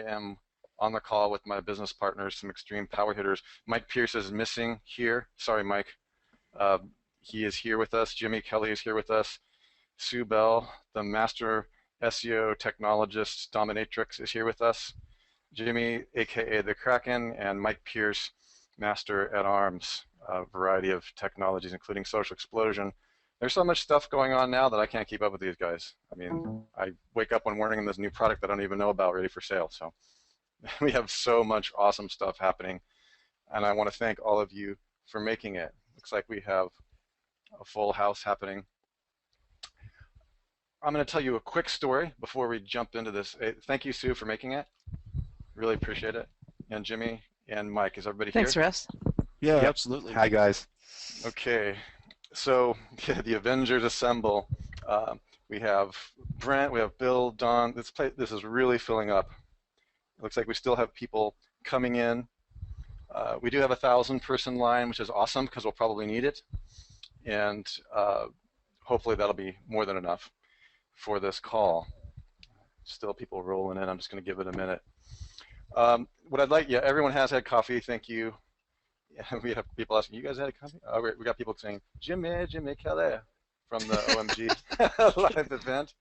am on the call with my business partners, some extreme power hitters. Mike Pierce is missing here. Sorry, Mike. He is here with us. Jimmy Kelly is here with us. Sue Bell, the master SEO technologist dominatrix, is here with us. Jimmy, aka the Kraken, and Mike Pierce, master at arms, a variety of technologies, including social explosion. There's so much stuff going on now that I can't keep up with these guys. I mean, I wake up one morning and there's a new product that I don't even know about ready for sale. So we have so much awesome stuff happening, and I want to thank all of you for making it. Looks like we have a full house happening. I'm going to tell you a quick story before we jump into this. Thank you, Sue, for making it. Really appreciate it. And Jimmy and Mike, is everybody here? Thanks, Russ. Yeah, Yep. absolutely. Hi, guys. Okay, so the Avengers assemble. We have Brent, we have Bill, Don. This is really filling up. It looks like we still have people coming in. We do have a 1,000-person line, which is awesome because we'll probably need it. And hopefully that'll be more than enough for this call. Still people rolling in. I'm just going to give it a minute. What I'd like, yeah, everyone has had coffee. Thank you. Yeah, we have people asking, you guys had coffee? We got people saying, Jimmy Kelly from the OMG live event.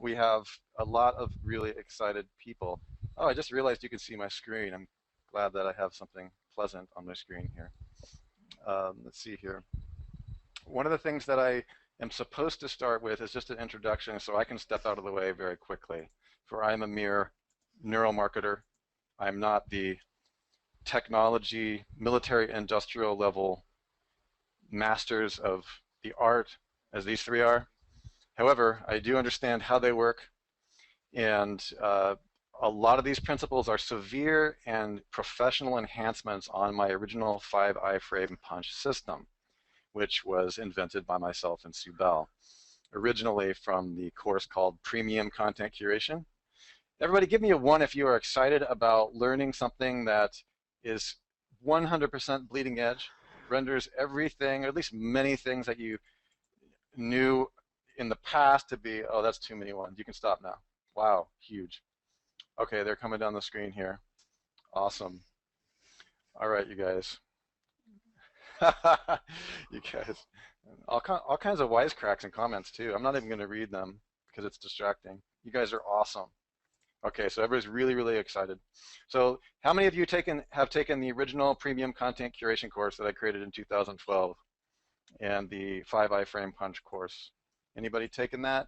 We have a lot of really excited people. Oh, I just realized you can see my screen. I'm glad that I have something pleasant on my screen here. Let's see here. One of the things that I am supposed to start with is just an introduction so I can step out of the way very quickly. For I'm a mere neuromarketer. I'm not the technology, military, industrial level masters of the art as these three are. However, I do understand how they work, and a lot of these principles are severe and professional enhancements on my original 5 iframe punch system, which was invented by myself and Sue Bell, originally from the course called Premium Content Curation. Everybody give me a 1 if you are excited about learning something that is 100% bleeding edge, renders everything, or at least many things that you knew in the past to be, oh, that's too many ones. You can stop now. Wow, huge. Okay, they're coming down the screen here. Awesome. All right, you guys. You guys. All kinds of wisecracks and comments, too. I'm not even going to read them because it's distracting. You guys are awesome. Okay, so everybody's really, really excited. So how many of you have taken the original Premium Content Curation course that I created in 2012 and the 5 iframe punch course? Anybody taken that?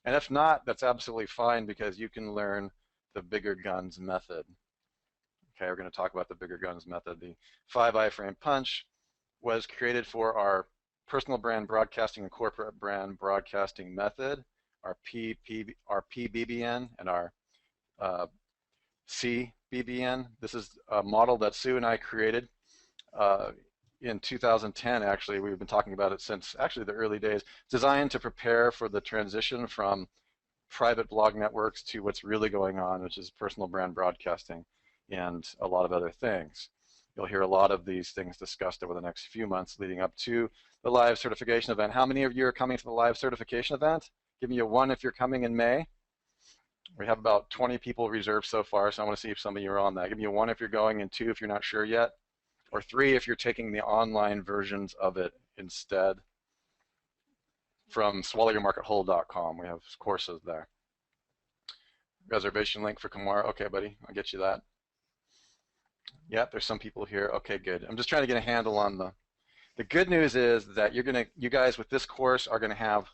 And if not, that's absolutely fine because you can learn the bigger guns method. Okay, we're going to talk about the bigger guns method. The 5 iframe punch was created for our personal brand broadcasting and corporate brand broadcasting method, our PBBN and our CBBN. This is a model that Sue and I created in 2010. Actually, we've been talking about it since actually the early days. Designed to prepare for the transition from private blog networks to what's really going on, which is personal brand broadcasting and a lot of other things. You'll hear a lot of these things discussed over the next few months leading up to the live certification event. How many of you are coming to the live certification event? Give me a 1 if you're coming in May. We have about 20 people reserved so far, so I want to see if some of you are on that. Give me a 1 if you're going, and 2 if you're not sure yet, or 3 if you're taking the online versions of it instead from swallowyourmarketwhole.com. We have courses there. Reservation link for Kumar. Okay, buddy, I'll get you that. Yep, there's some people here. Okay, good. I'm just trying to get a handle on the good news is that you guys with this course are going to have,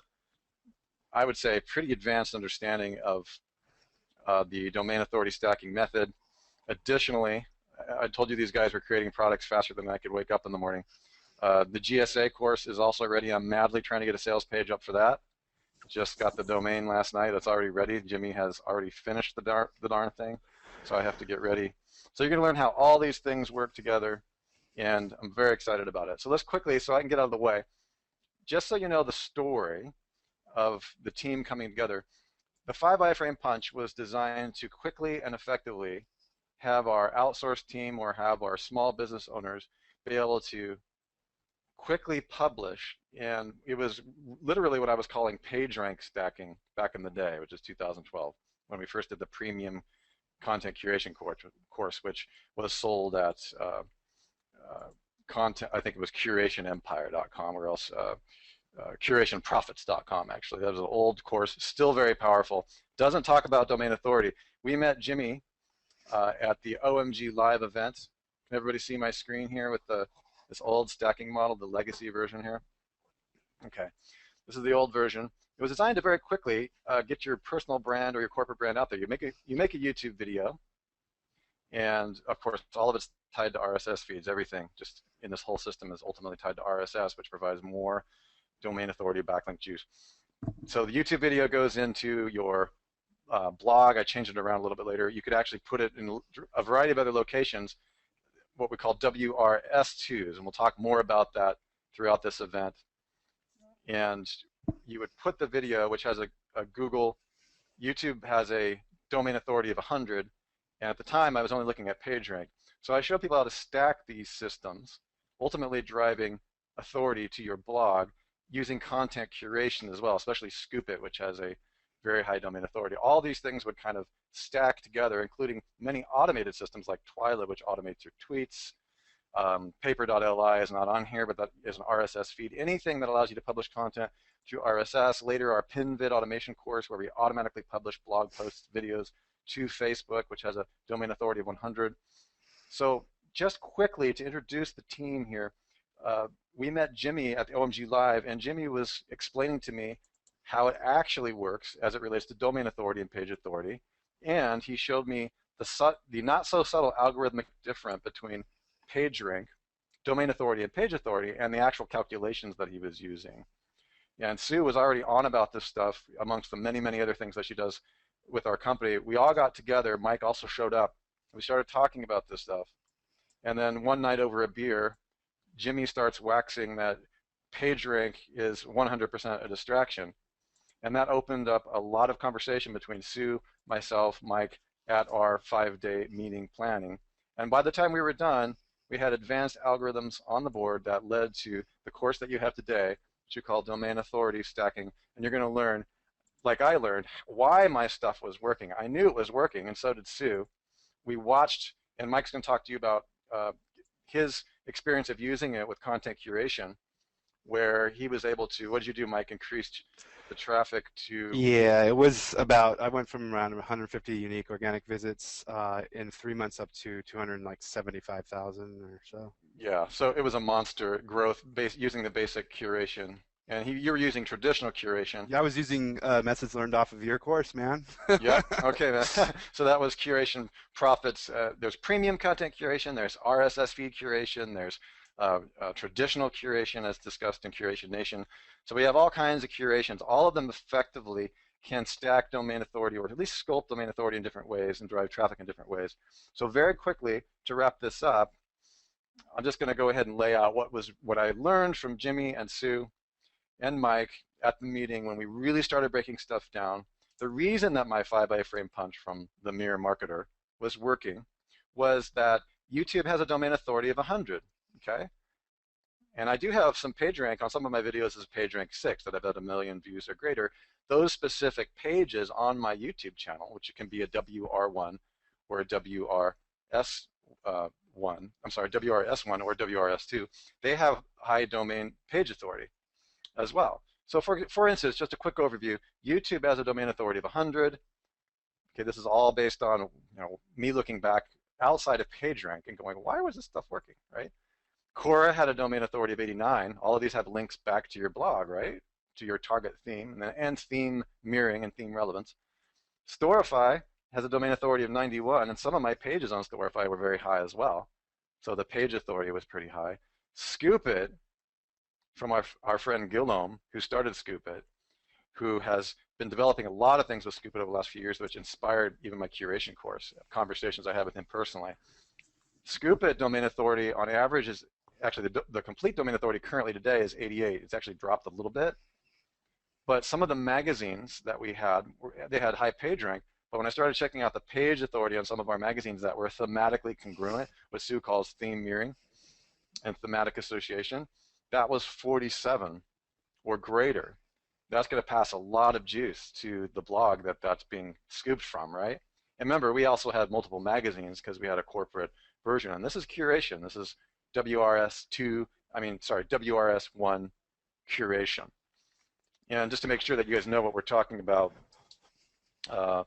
I would say, pretty advanced understanding of the domain authority stacking method. Additionally, I told you these guys were creating products faster than I could wake up in the morning. The GSA course is also ready. I'm madly trying to get a sales page up for that. Just got the domain last night. That's already ready. Jimmy has already finished the darn thing, so I have to get ready. So you're going to learn how all these things work together, and I'm very excited about it. So let's quickly, so I can get out of the way, just so you know the story of the team coming together. The 5 iframe punch was designed to quickly and effectively have our outsourced team or have our small business owners be able to quickly publish, and it was literally what I was calling page rank stacking back in the day, which is 2012, when we first did the Premium content curation course, which was sold at content. I think it was curationempire.com, or else curationprofits.com. Actually, that was an old course, still very powerful. Doesn't talk about domain authority. We met Jimmy at the OMG Live event. Can everybody see my screen here with this old stacking model, the legacy version here? Okay, this is the old version. It was designed to very quickly get your personal brand or your corporate brand out there. You make a YouTube video, and of course, all of it's tied to RSS feeds. Everything just in this whole system is ultimately tied to RSS, which provides more domain authority backlink juice. So the YouTube video goes into your blog. I changed it around a little bit later. You could actually put it in a variety of other locations, what we call WRS2s, and we'll talk more about that throughout this event. And you would put the video, which has a Google, YouTube has a domain authority of 100, and at the time I was only looking at PageRank. So I showed people how to stack these systems, ultimately driving authority to your blog using content curation as well, especially Scoop It, which has a very high domain authority. All these things would kind of stack together, including many automated systems like Twyla, which automates your tweets. Paper.li is not on here, but that is an RSS feed. Anything that allows you to publish content through RSS. Later, our PinVid automation course, where we automatically publish blog posts, videos to Facebook, which has a domain authority of 100. So just quickly to introduce the team here, we met Jimmy at the OMG Live, and Jimmy was explaining to me how it actually works as it relates to domain authority and page authority. And he showed me the not so subtle algorithmic difference between PageRank, domain authority, and page authority, and the actual calculations that he was using. And Sue was already on about this stuff amongst the many, many other things that she does with our company. We all got together. Mike also showed up. We started talking about this stuff. And then one night over a beer, Jimmy starts waxing that PageRank is 100% a distraction. And that opened up a lot of conversation between Sue, myself, Mike, at our 5-day meeting planning. And by the time we were done, we had advanced algorithms on the board that led to the course that you have today, which you call domain authority stacking. And you're going to learn, like I learned, why my stuff was working. I knew it was working, and so did Sue. We watched, and Mike's going to talk to you about his experience of using it with content curation, where he was able to, what did you do, Mike, increased the traffic to? Yeah, it was about, I went from around 150 unique organic visits in 3 months up to 275,000 or so. Yeah, so it was a monster growth using the basic curation. And you were using traditional curation. Yeah, I was using methods learned off of your course, man. Yeah, okay, man. So that was curation profits. There's premium content curation, there's RSS feed curation, there's traditional curation as discussed in Curation Nation. So we have all kinds of curations. All of them effectively can stack domain authority, or at least sculpt domain authority in different ways and drive traffic in different ways. So very quickly, to wrap this up, I'm just going to go ahead and lay out what I learned from Jimmy and Sue and Mike at the meeting when we really started breaking stuff down. The reason that my 5-by-frame punch from the Mirror Marketer was working was that YouTube has a domain authority of 100, okay? And I do have some PageRank on some of my videos as PageRank 6 that have had 1 million views or greater. Those specific pages on my YouTube channel, which can be a WR1 or a WRS1, WRS1 or WRS2, they have high domain page authority as well. So for instance, just a quick overview, YouTube has a domain authority of 100. Okay, this is all based on me looking back outside of PageRank and going, why was this stuff working, right? Quora had a domain authority of 89. All of these have links back to your blog, right? To your target theme, and theme mirroring and theme relevance. Storify has a domain authority of 91, and some of my pages on Storify were very high as well. So the page authority was pretty high. Scoop It, from our friend Guillaume, who started Scoop It, who has been developing a lot of things with Scoop It over the last few years, which inspired even my curation course, conversations I had with him personally. Scoop It domain authority on average is, actually the complete domain authority currently today is 88. It's actually dropped a little bit. But some of the magazines that we had, they had high page rank, but when I started checking out the page authority on some of our magazines that were thematically congruent, what Sue calls theme mirroring and thematic association, that was 47 or greater. That's going to pass a lot of juice to the blog that's being scooped from, right? And remember, we also had multiple magazines because we had a corporate version. And this is curation. This is WRS1 curation. And just to make sure that you guys know what we're talking about, uh,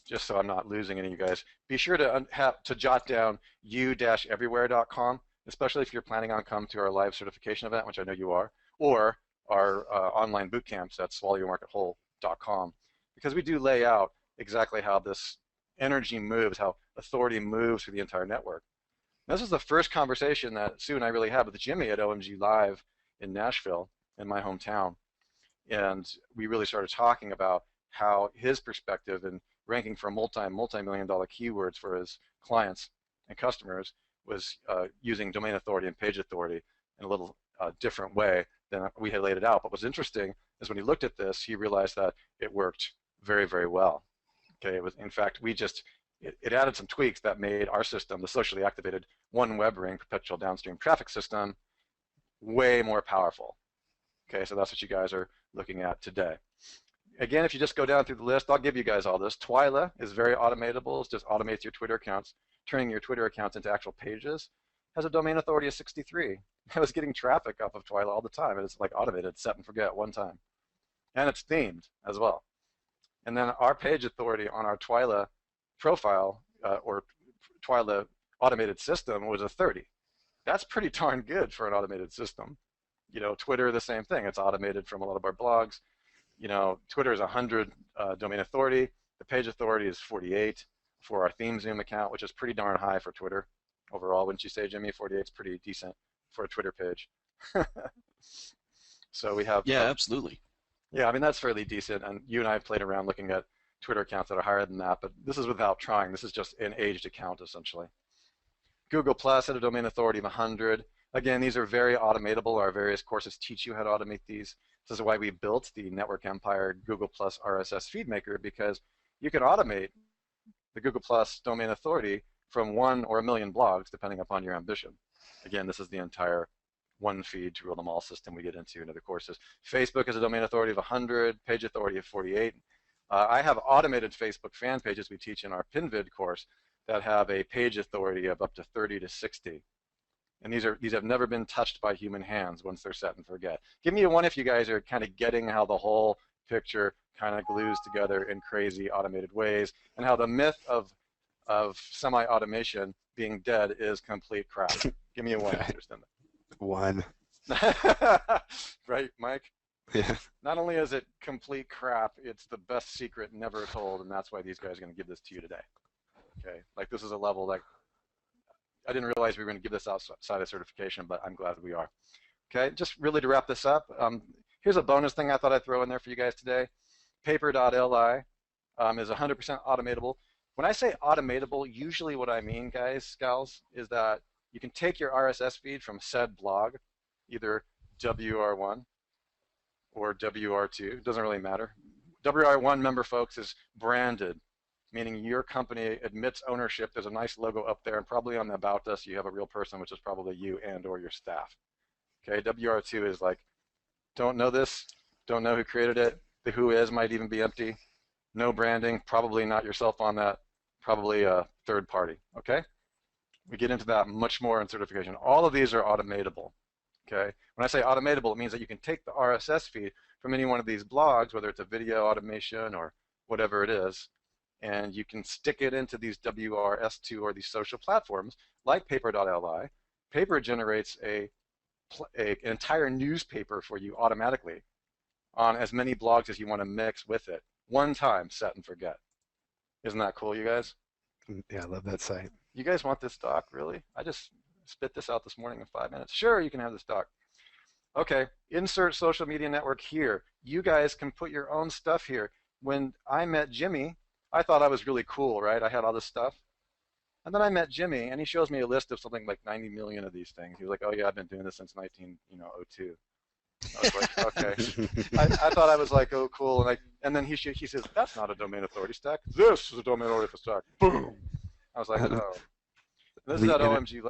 just so I'm not losing any of you guys, be sure to jot down u-everywhere.com, especially if you're planning on coming to our live certification event, which I know you are, or our online boot camps at swallowyourmarketwhole.com, because we do lay out exactly how this energy moves, how authority moves through the entire network. And this is the first conversation that Sue and I really had with Jimmy at OMG Live in Nashville, in my hometown. And we really started talking about how his perspective and ranking for multi-million dollar keywords for his clients and customers was using domain authority and page authority in a little different way than we had laid it out. But what's interesting is when he looked at this, he realized that it worked very, very well. Okay, it was, in fact, it added some tweaks that made our system, the socially activated one web ring perpetual downstream traffic system, way more powerful. Okay, so that's what you guys are looking at today. Again, if you just go down through the list, I'll give you guys all this. Twyla is very automatable. It just automates your Twitter accounts, turning your Twitter accounts into actual pages. Has a domain authority of 63. I was getting traffic off of Twyla all the time, and it's like automated, set and forget one time. And it's themed as well. And then our page authority on our Twyla profile or Twyla automated system was a 30. That's pretty darn good for an automated system. You know, Twitter, the same thing. It's automated from a lot of our blogs. You know, Twitter is 100 domain authority. The page authority is 48 for our theme Zoom account, which is pretty darn high for Twitter overall. Wouldn't you say, Jimmy? 48 is pretty decent for a Twitter page. So we have. Yeah, absolutely. Yeah, I mean, that's fairly decent. And you and I have played around looking at Twitter accounts that are higher than that, but this is without trying. This is just an aged account, essentially. Google Plus had a domain authority of 100. Again, these are very automatable. Our various courses teach you how to automate these. This is why we built the Network Empire Google Plus RSS feed maker, because you can automate the Google Plus domain authority from 1 or 1,000,000 blogs, depending upon your ambition. Again, this is the entire one feed to rule them all system we get into in other courses. Facebook has a domain authority of 100, page authority of 48. I have automated Facebook fan pages we teach in our PinVid course that have a page authority of up to 30 to 60. And these have never been touched by human hands once they're set and forget. Give me a one if you guys are kind of getting how the whole picture kind of glues together in crazy automated ways, and how the myth of semi-automation being dead is complete crap. Give me a one if you understand that. One. Right, Mike? Yeah. Not only is it complete crap, it's the best secret never told, and that's why these guys are going to give this to you today. Okay, like this is a level like I didn't realize we were going to give this outside of certification, but I'm glad we are. Okay, just really to wrap this up, here's a bonus thing I thought I'd throw in there for you guys today. Paper.li is 100% automatable. When I say automatable, usually what I mean, guys, gals, is that you can take your RSS feed from said blog, either WR1 or WR2, it doesn't really matter. WR1, member folks, is branded, meaning your company admits ownership. There's a nice logo up there, and probably on the About Us you have a real person, which is probably you and or your staff. Okay, WR2 is like, don't know this, don't know who created it, the who is might even be empty, no branding, probably not yourself on that, probably a third party, okay? We get into that much more in certification. All of these are automatable, okay? When I say automatable, it means that you can take the RSS feed from any one of these blogs, whether it's a video automation or whatever it is, and you can stick it into these WRS2 or these social platforms like paper.li. Paper generates an entire newspaper for you automatically on as many blogs as you want to mix with it. One time, set and forget. Isn't that cool, you guys? Yeah, I love that site. You guys want this doc, really? I just spit this out this morning in 5 minutes. Sure, you can have this doc. Okay, insert social media network here. You guys can put your own stuff here. When I met Jimmy, I thought I was really cool, right? I had all this stuff. And then I met Jimmy, and he shows me a list of something like 90 million of these things. He was like, oh, yeah, I've been doing this since 1902. I was like, okay. I thought I was like, oh, cool. And then he says, that's not a domain authority stack. This is a domain authority stack. Boom. I was like, oh. This is at OMG,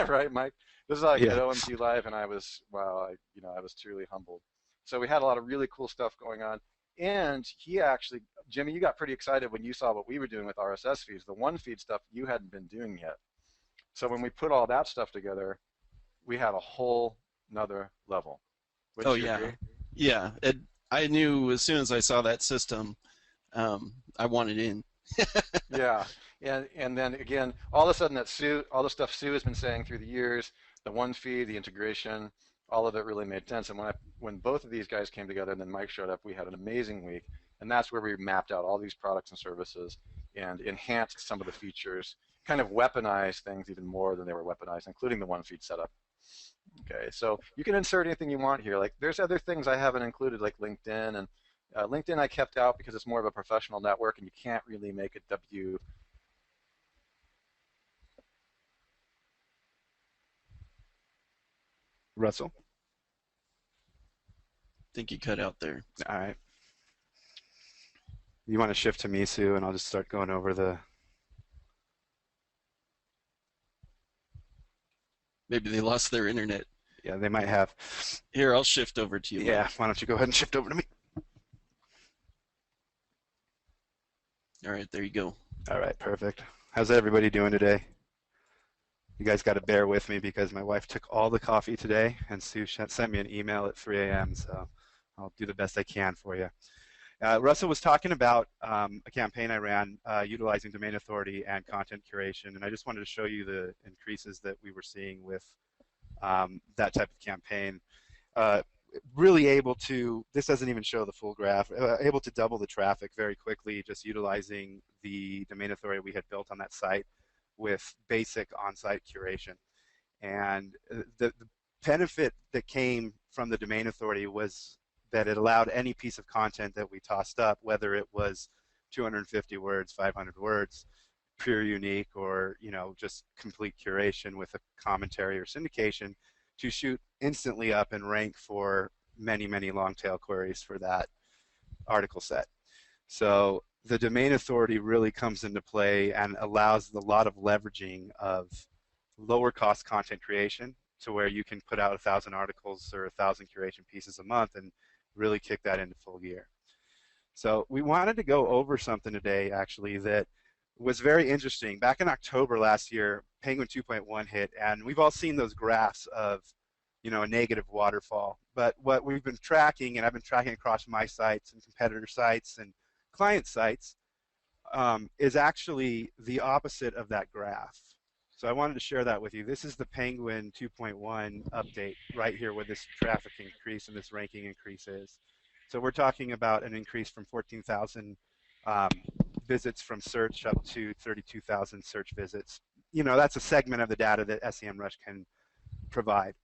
right, Mike? This is like at OMG Live, and I was, wow, I was truly humbled. So we had a lot of really cool stuff going on And he actually, Jimmy, you got pretty excited when you saw what we were doing with RSS feeds. The one feed stuff you hadn't been doing yet. So when we put all that stuff together, we had a whole nother level. Oh Wouldn't you yeah, agree? yeah. I knew as soon as I saw that system, I wanted in. Yeah, and then again, all of a sudden that Sue, all the stuff Sue has been saying through the years, the one feed, the integration, all of it really made sense. And when both of these guys came together, and then Mike showed up, we had an amazing week, and that's where we mapped out all these products and services and enhanced some of the features, kind of weaponized things even more than they were weaponized, including the one feed setup. Okay, so you can insert anything you want here. Like there's other things I haven't included, like LinkedIn and LinkedIn I kept out because it's more of a professional network and you can't really make a W. Russell. Think you cut out there. All right. You want to shift to me, Sue, and I'll just start going over the. Maybe they lost their internet. Yeah, they might have. Here, I'll shift over to you. Yeah, Mike. why don't you go ahead and shift over to me? All right, there you go. All right, perfect. How's everybody doing today? You guys got to bear with me because my wife took all the coffee today, and Sue sent me an email at 3 a.m., so I'll do the best I can for you. Russell was talking about a campaign I ran utilizing domain authority and content curation, and I just wanted to show you the increases that we were seeing with that type of campaign. Really able to, this doesn't even show the full graph, able to double the traffic very quickly just utilizing the domain authority we had built on that site with basic on-site curation. And the benefit that came from the domain authority was that it allowed any piece of content that we tossed up, whether it was 250 words, 500 words, pure unique, or just complete curation with a commentary or syndication, to shoot instantly up and rank for many, many long tail queries for that article set. So the domain authority really comes into play and allows a lot of leveraging of lower cost content creation to where you can put out 1,000 articles or 1,000 curation pieces a month and really kick that into full gear. So we wanted to go over something today actually that was very interesting. Back in October last year, Penguin 2.1 hit, and we've all seen those graphs of a negative waterfall. But what we've been tracking, and I've been tracking across my sites and competitor sites and client sites, is actually the opposite of that graph. So I wanted to share that with you. This is the Penguin 2.1 update right here where this traffic increase and this ranking increase is. So we're talking about an increase from 14,000 visits from search up to 32,000 search visits. That's a segment of the data that SEMrush can provide.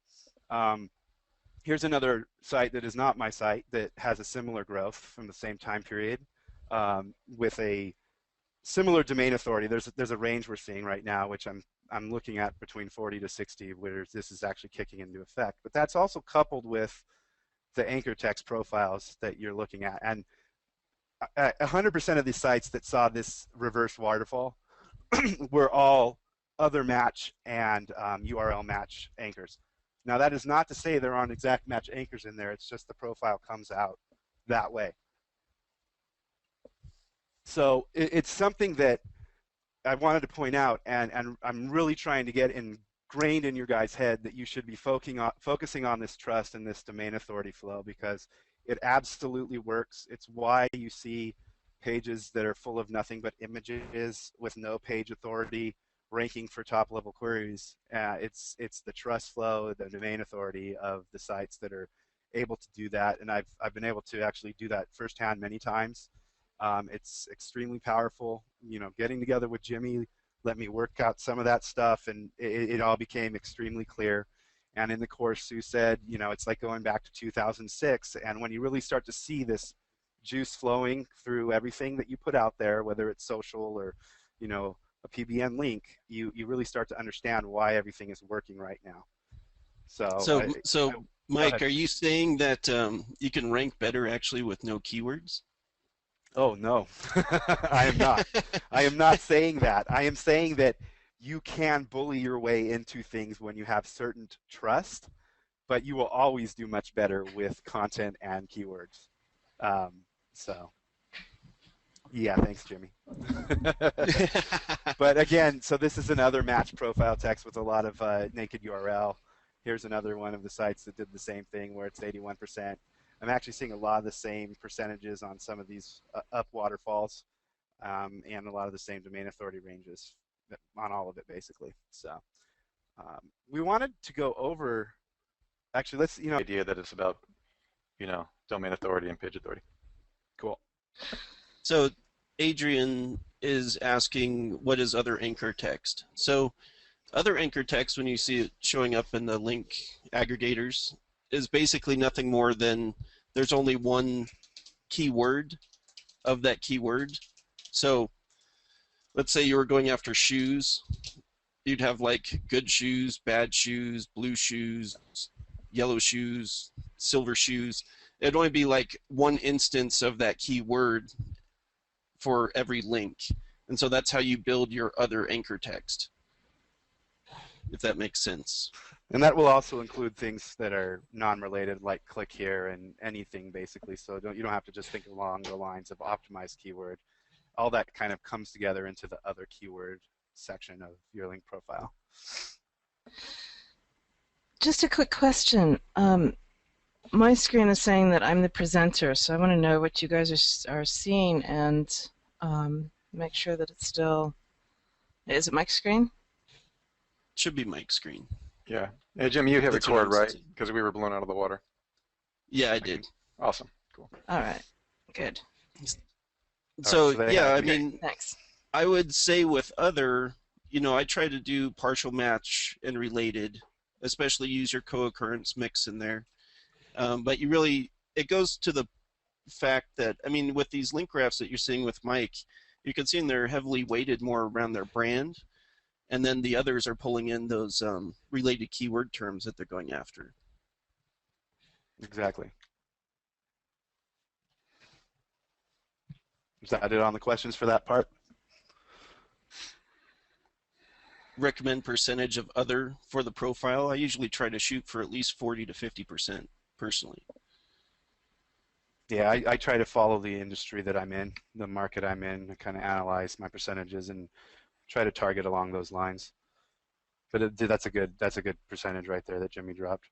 Here's another site that is not my site that has a similar growth from the same time period with a similar domain authority. There's a range we're seeing right now, which I'm looking at between 40 to 60, where this is actually kicking into effect. But that's also coupled with the anchor text profiles that you're looking at. And 100% of these sites that saw this reverse waterfall were all other match and URL match anchors. Now that is not to say there aren't exact match anchors in there, it's just the profile comes out that way. So it's something that I wanted to point out, and I'm really trying to get ingrained in your guys' head that you should be focusing on this trust and this domain authority flow, because it absolutely works. It's why you see pages that are full of nothing but images with no page authority ranking for top level queries. It's the trust flow, the domain authority of the sites that are able to do that, and I've been able to actually do that firsthand many times. It's extremely powerful. Getting together with Jimmy let me work out some of that stuff, and it all became extremely clear. And in the course, Sue said, it's like going back to 2006, and when you really start to see this juice flowing through everything that you put out there, whether it's social or, a PBN link, you really start to understand why everything is working right now. So Mike, are you saying that you can rank better actually with no keywords? Oh, no, I am not. I am not saying that. I am saying that you can bully your way into things when you have certain trust, but you will always do much better with content and keywords. So, yeah, thanks, Jimmy. But again, so this is another match profile text with a lot of naked URL. Here's another one of the sites that did the same thing where it's 81%. I'm actually seeing a lot of the same percentages on some of these up waterfalls and a lot of the same domain authority ranges on all of it, basically. So we wanted to go over, actually, let's, idea that it's about, domain authority and page authority. Cool. So Adrian is asking, what is other anchor text? So other anchor text, when you see it showing up in the link aggregators, is basically nothing more than there's only one keyword of that keyword. So let's say you were going after shoes. You'd have like good shoes, bad shoes, blue shoes, yellow shoes, silver shoes. It'd only be like one instance of that keyword for every link. And so that's how you build your other anchor text, if that makes sense. And that will also include things that are non-related, like click here and anything, basically. So you don't have to just think along the lines of optimized keyword. All that kind of comes together into the other keyword section of your link profile. Just a quick question. My screen is saying that I'm the presenter, so I want to know what you guys are seeing and make sure that it's still... Is it Mike's screen? Should be Mike's screen. Yeah. Hey, Jim, you hit That's record, what I was right? saying. Because we were blown out of the water. Yeah, I did. Awesome. Cool. All right. Good. So, so yeah, I okay. mean, Thanks. I would say with other, I try to do partial match and related, especially use your co-occurrence mix in there. But you really, it goes to the fact that, I mean, with these link graphs that you're seeing with Mike, you can see they're heavily weighted more around their brand, and then the others are pulling in those related keyword terms that they're going after. Exactly. Is that it on the questions for that part? Recommend percentage of other for the profile. I usually try to shoot for at least 40 to 50% personally. Yeah, I try to follow the industry that I'm in, the market I'm in, and kind of analyze my percentages and try to target along those lines. But that's a good percentage right there that Jimmy dropped.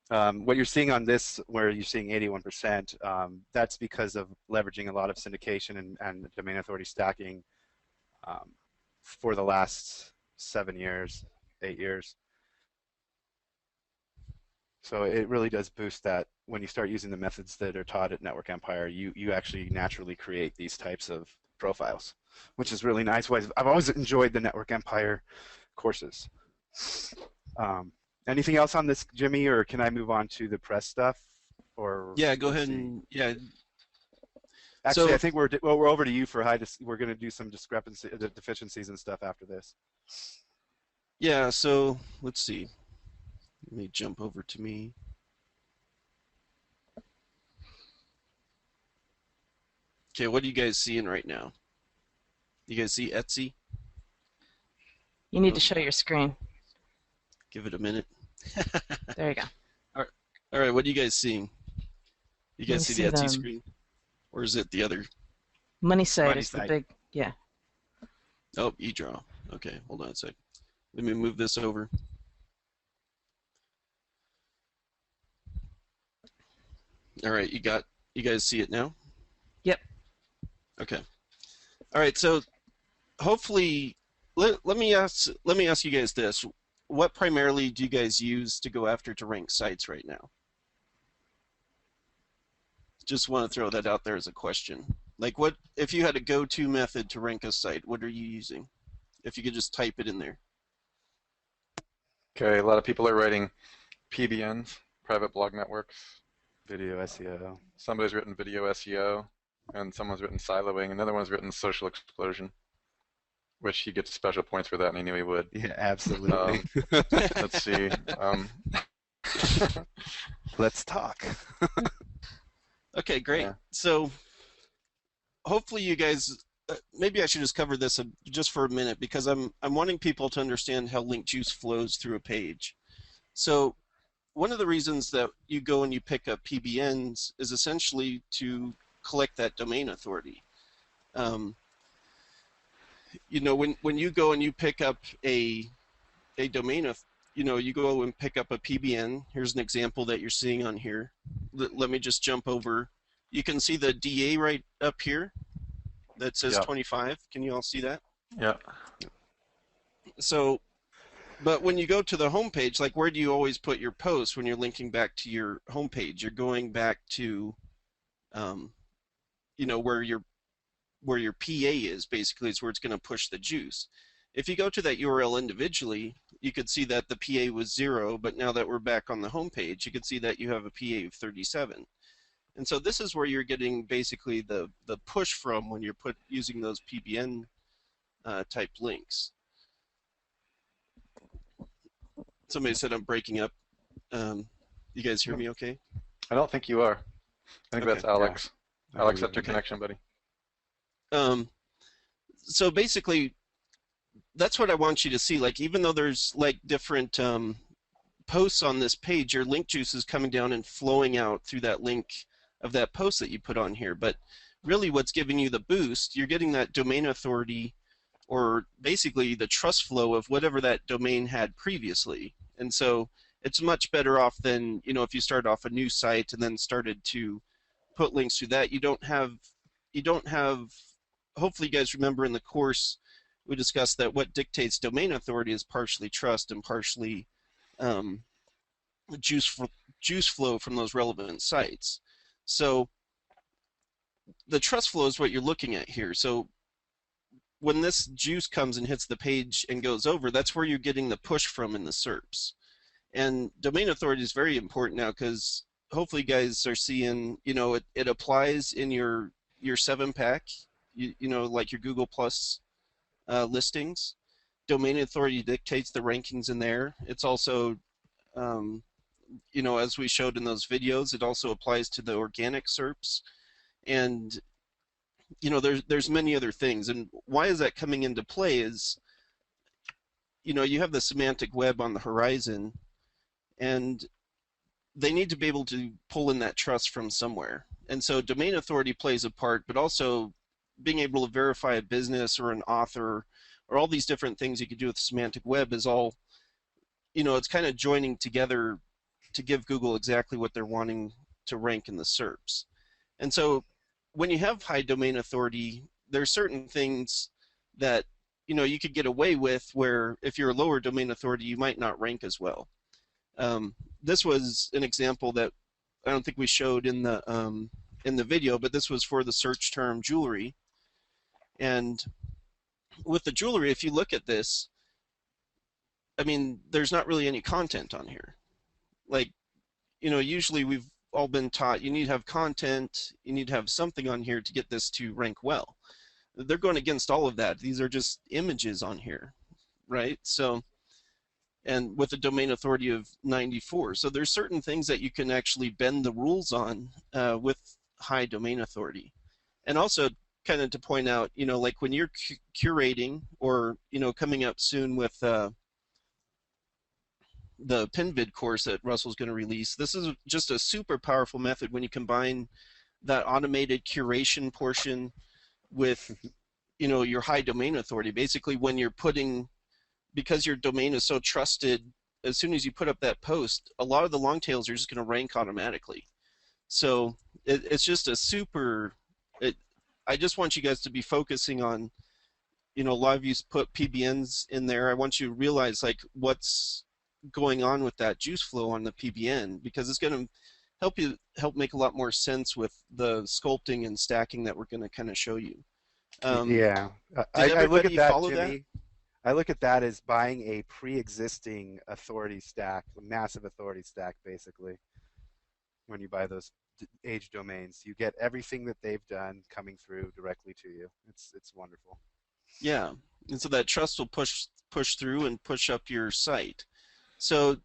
What you're seeing on this, where you're seeing 81%, that's because of leveraging a lot of syndication and domain authority stacking for the last 7 years, 8 years. So it really does boost that. When you start using the methods that are taught at Network Empire, you actually naturally create these types of profiles, which is really nice. I've always enjoyed the Network Empire courses. Anything else on this, Jimmy, or can I move on to the press stuff? Or yeah, go ahead and yeah. Actually, So, I think we're over to you for we're going to do some deficiencies and stuff after this. Yeah, so let's see. Let me jump over to me. Okay, what are you guys seeing right now? You guys see Etsy? You need to show your screen. Give it a minute. There you go. All right, what are you guys seeing? You guys see the Etsy them. screen? Or is it the other? Money site Money is the site. big, yeah. Oh, eDraw. Okay, hold on a sec. Let me move this over. All right, you guys see it now? Yep. Okay. All right, so hopefully let me ask you guys this. What primarily do you guys use to go after to rank sites right now? Just want to throw that out there as a question. Like, what if you had a go-to method to rank a site, what are you using? If you could just type it in there. Okay, a lot of people are writing PBNs, private blog networks. Video SEO. Somebody's written video SEO, and someone's written siloing. Another one's written social explosion, which he gets special points for that, and he knew he would. Yeah, absolutely. Let's see. Let's talk. Okay, great. Yeah. So hopefully you guys, maybe I should just cover this just for a minute, because I'm wanting people to understand how link juice flows through a page. So one of the reasons that you go and you pick up PBNs is essentially to collect that domain authority. You know, when you go and you pick up a domain of, you know, you go and pick up a PBN. Here's an example that you're seeing on here. Let me just jump over. You can see the DA right up here that says Yeah. 25. Can you all see that? Yeah. So, but when you go to the home page, like where do you always put your posts when you're linking back to your home page? You're going back to, you know, where your PA is, basically is where it's going to push the juice. If you go to that URL individually, you could see that the PA was 0, but now that we're back on the home page, you can see that you have a PA of 37. And so this is where you're getting basically the push from when you're using those PBN type links. Somebody said I'm breaking up. You guys hear me okay? I don't think you are. I think Okay. that's Alex. Yeah. Alex, that's your connection, buddy. So basically, that's what I want you to see. Like, even though there's like different posts on this page, your link juice is coming down and flowing out through that link of that post that you put on here. But really what's giving you the boost, you're getting that domain authority, or basically the trust flow of whatever that domain had previously. And so it's much better off than, you know, if you start off a new site and then started to put links to that. You don't have, hopefully you guys remember in the course we discussed that what dictates domain authority is partially trust and partially juice flow from those relevant sites. So the trust flow is what you're looking at here. So when this juice comes and hits the page and goes over, that's where you're getting the push from in the SERPs. And domain authority is very important now, because hopefully you guys are seeing, you know, it applies in your 7-pack, you know, like your Google Plus listings. Domain authority dictates the rankings in there. It's also, you know, as we showed in those videos, it also applies to the organic SERPs. And, you know, there's many other things. And why is that coming into play is, you know, you have the semantic web on the horizon, and they need to be able to pull in that trust from somewhere. And so domain authority plays a part, but also being able to verify a business or an author or all these different things you could do with semantic web is all, you know, it's kind of joining together to give Google exactly what they're wanting to rank in the SERPs. And so when you have high domain authority, there are certain things that, you know, you could get away with where if you're a lower domain authority, you might not rank as well. This was an example that I don't think we showed in the video, but this was for the search term jewelry. And with the jewelry, if you look at this, I mean, there's not really any content on here. Like, you know, usually we've all been taught you need to have content, you need to have something on here to get this to rank well. They're going against all of that. These are just images on here, right? So, and with a domain authority of 94. So there's certain things that you can actually bend the rules on with high domain authority. And also, kind of to point out, you know, like when you're curating, or, you know, coming up soon with the PinVid course that Russell's going to release, this is just a super powerful method when you combine that automated curation portion with, you know, your high domain authority. Basically, when you're putting, because your domain is so trusted, as soon as you put up that post, a lot of the long tails are just going to rank automatically. So it's just a super, I just want you guys to be focusing on, you know, a lot of you put PBNs in there. I want you to realize like what's going on with that juice flow on the PBN, because it's going to help make a lot more sense with the sculpting and stacking that we're going to kind of show you. Yeah, I look at that, Jimmy. I look at that as buying a pre-existing authority stack, a massive authority stack, basically. When you buy those age domains, you get everything that they've done coming through directly to you. It's wonderful. Yeah, and so that trust will push through and push up your site. So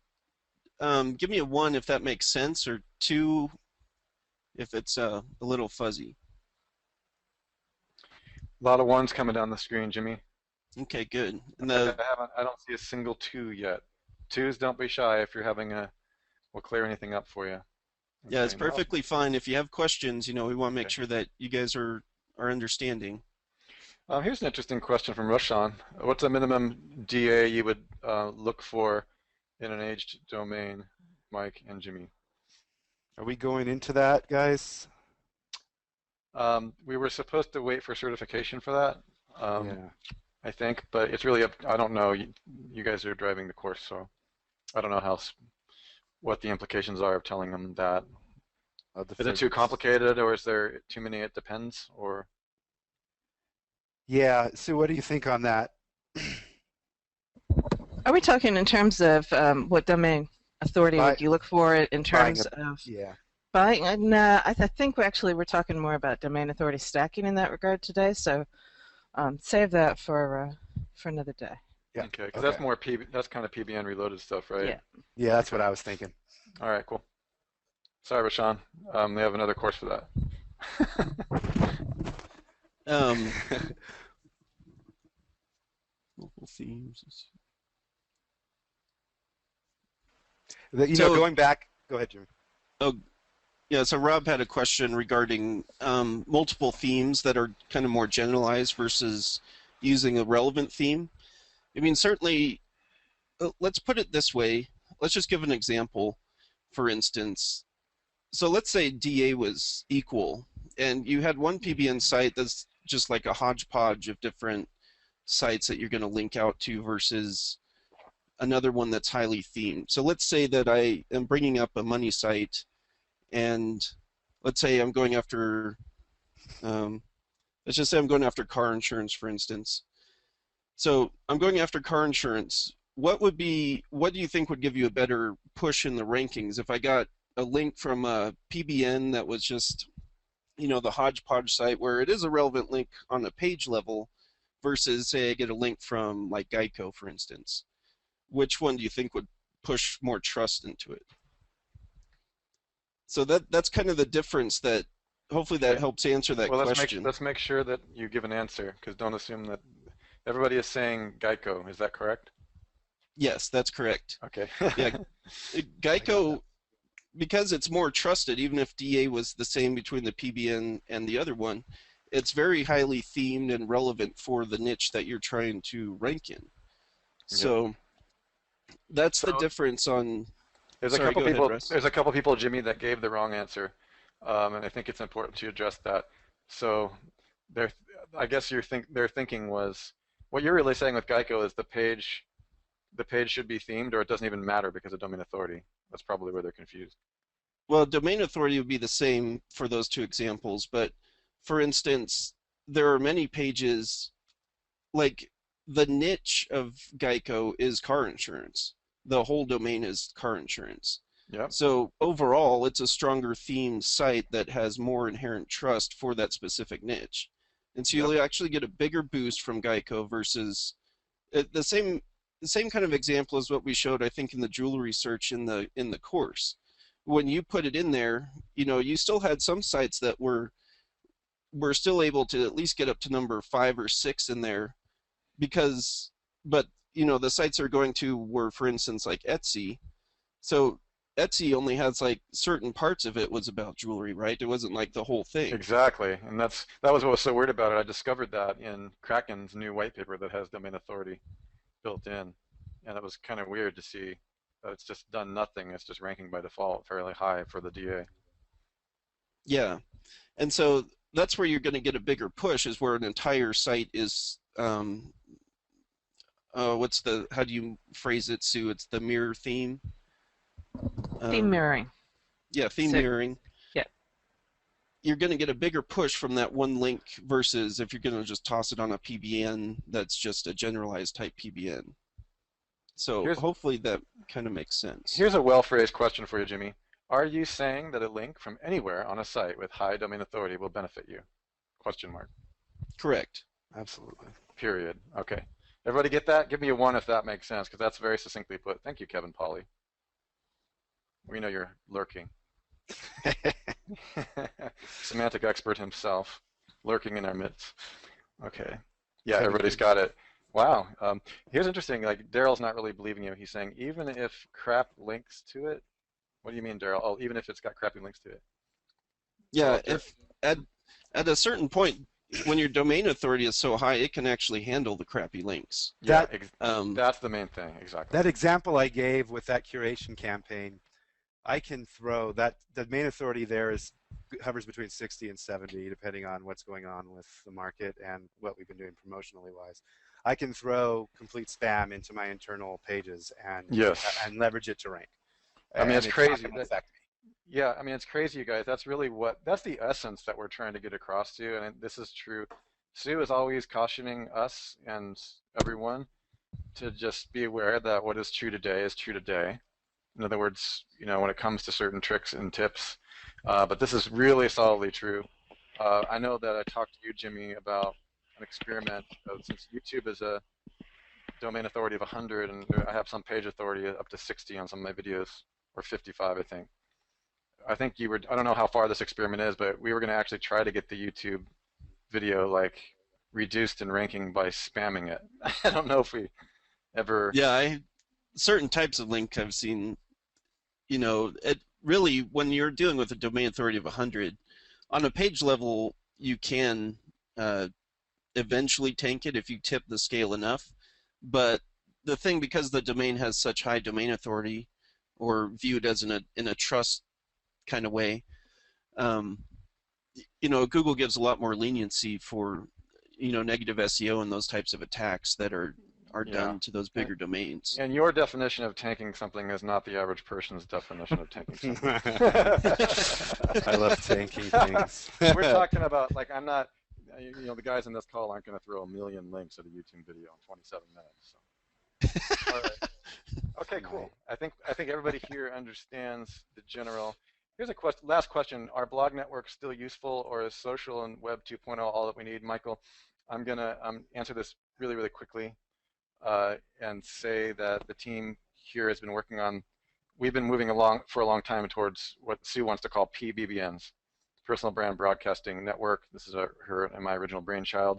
give me a 1 if that makes sense, or 2 if it's a little fuzzy. A lot of 1s coming down the screen, Jimmy. Okay, good. And I don't see a single 2 yet. 2s, don't be shy if you're having we'll clear anything up for you. Yeah, it's Okay, now, perfectly fine. If you have questions, we want to make okay. sure that you guys are understanding. Here's an interesting question from Roshan. What's a minimum DA you would look for in an aged domain, Mike and Jimmy? Are we going into that, guys? We were supposed to wait for certification for that, Yeah. I think, but it's really up. I don't know. You guys are driving the course, so I don't know what the implications are of telling them that. Is it too complicated, or is there too many it depends, or? Yeah. Sue, what do you think on that? Are we talking in terms of what domain authority Buy, would you look for in buying terms a, of yeah. buying? No, I think we're talking more about domain authority stacking in that regard today. So save that for another day. Yeah. Okay, because Okay. that's that's kind of PBN reloaded stuff, right? Yeah. Yeah, that's Okay. what I was thinking. All right, cool. Sorry, Rashawn. They have another course for that. Um, Local themes. So, Going back. Go ahead, Jimmy. oh, yeah, so Rob had a question regarding multiple themes that are kind of more generalized versus using a relevant theme. I mean, certainly, let's put it this way. Let's just give an example. For instance, so let's say DA was equal, and you had one PBN site that's just like a hodgepodge of different sites that you're going to link out to versus another one that's highly themed. So let's say that I am bringing up a money site, and let's say I'm going after, let's just say I'm going after car insurance, for instance. So I'm going after car insurance. What do you think would give you a better push in the rankings if I got a link from a PBN that was just, the hodgepodge site where it is a relevant link on a page level versus say I get a link from like Geico, for instance? Which one do you think would push more trust into it? So that's kind of the difference that hopefully that Okay. helps answer that Well, question. let's make sure that you give an answer, because don't assume that everybody is saying Geico. Is that correct? Yes, that's correct. Okay. Yeah, I got that. Geico, because it's more trusted, even if DA was the same between the PBN and the other one, it's very highly themed and relevant for the niche that you're trying to rank in. Yep. So that's the So difference on. there's a Sorry, couple go ahead, people. Russ. There's a couple people, Jimmy, that gave the wrong answer, and I think it's important to address that. So they're, I guess their thinking was what you're really saying with Geico is the page should be themed, or it doesn't even matter because of domain authority. That's probably where they're confused. Well, domain authority would be the same for those two examples, but for instance, there are many pages like the niche of Geico is car insurance. The whole domain is car insurance. Yep. So overall, it's a stronger themed site that has more inherent trust for that specific niche. And so Yep. you'll actually get a bigger boost from Geico versus the same kind of example as what we showed, I think, in the jewelry search in the course. When you put it in there, you still had some sites that were still able to at least get up to number 5 or 6 in there because, but the sites they're going to were, for instance, like Etsy. So Etsy only has like certain parts of it was about jewelry, right? It wasn't like the whole thing. Exactly, and that was what was so weird about it. I discovered that in Kraken's new white paper that has domain authority built in, and it was kind of weird to see that it's just done nothing. It's just ranking by default fairly high for the DA. Yeah. And so that's where you're going to get a bigger push is where an entire site is how do you phrase it, Sue? It's the mirror theme. Theme mirroring. Yeah, theme So, mirroring. yeah. You're going to get a bigger push from that one link versus if you're going to just toss it on a PBN that's just a generalized type PBN. So Here's hopefully that kind of makes sense. here's a well-phrased question for you, Jimmy. Are you saying that a link from anywhere on a site with high domain authority will benefit you? Question mark. Correct. Absolutely. Period. Okay. Everybody get that? Give me a 1 if that makes sense, because that's very succinctly put. Thank you, Kevin Polly. We know you're lurking. Semantic expert himself, lurking in our midst. Okay. Yeah, Kevin everybody's Hughes. got it. Wow. Here's interesting. Like Daryl's not really believing you. He's saying even if crap links to it, What do you mean, Daryl? Oh, even if it's got crappy links to it. Yeah, Oh, if at a certain point, when your domain authority is so high, it can actually handle the crappy links. yeah, Um, that's the main thing, exactly. That example I gave with that curation campaign, I can throw that the main authority there hovers between 60 and 70 depending on what's going on with the market and what we've been doing promotionally wise. I can throw complete spam into my internal pages Yes. and leverage it to rank. I mean, and it's crazy. not gonna affect me. Yeah, I mean, it's crazy, you guys. That's really that's the essence that we're trying to get across to, and this is true. Sue is always cautioning us and everyone to just be aware that what is true today is true today. In other words, when it comes to certain tricks and tips, but this is really solidly true. I know that I talked to you, Jimmy, about an experiment since YouTube is a domain authority of 100, and I have some page authority up to 60 on some of my videos, or 55, I think. I don't know how far this experiment is, but we were going to actually try to get the YouTube video like reduced in ranking by spamming it. I don't know if we ever. yeah, certain types of link I've seen, it really, when you're dealing with a domain authority of 100, on a page level, you can eventually tank it if you tip the scale enough. But the thing, because the domain has such high domain authority, or viewed as in a trust kind of way, Google gives a lot more leniency for negative SEO and those types of attacks that are done to those bigger domains. And your definition of tanking something is not the average person's definition of tanking something. I love tanking things. We're talking about, like, I'm not, the guys in this call aren't going to throw a million links at a YouTube video in 27 minutes. So. All right. Okay, cool. I think everybody here understands the general. Here's a last question. Are blog networks still useful, or is social and web 2.0 all that we need? Michael, I'm going to answer this really, really quickly and say that the team here has been working on, we've been moving along for a long time towards what Sue wants to call PBBNs, Personal Brand Broadcasting Network. This is her and my original brainchild.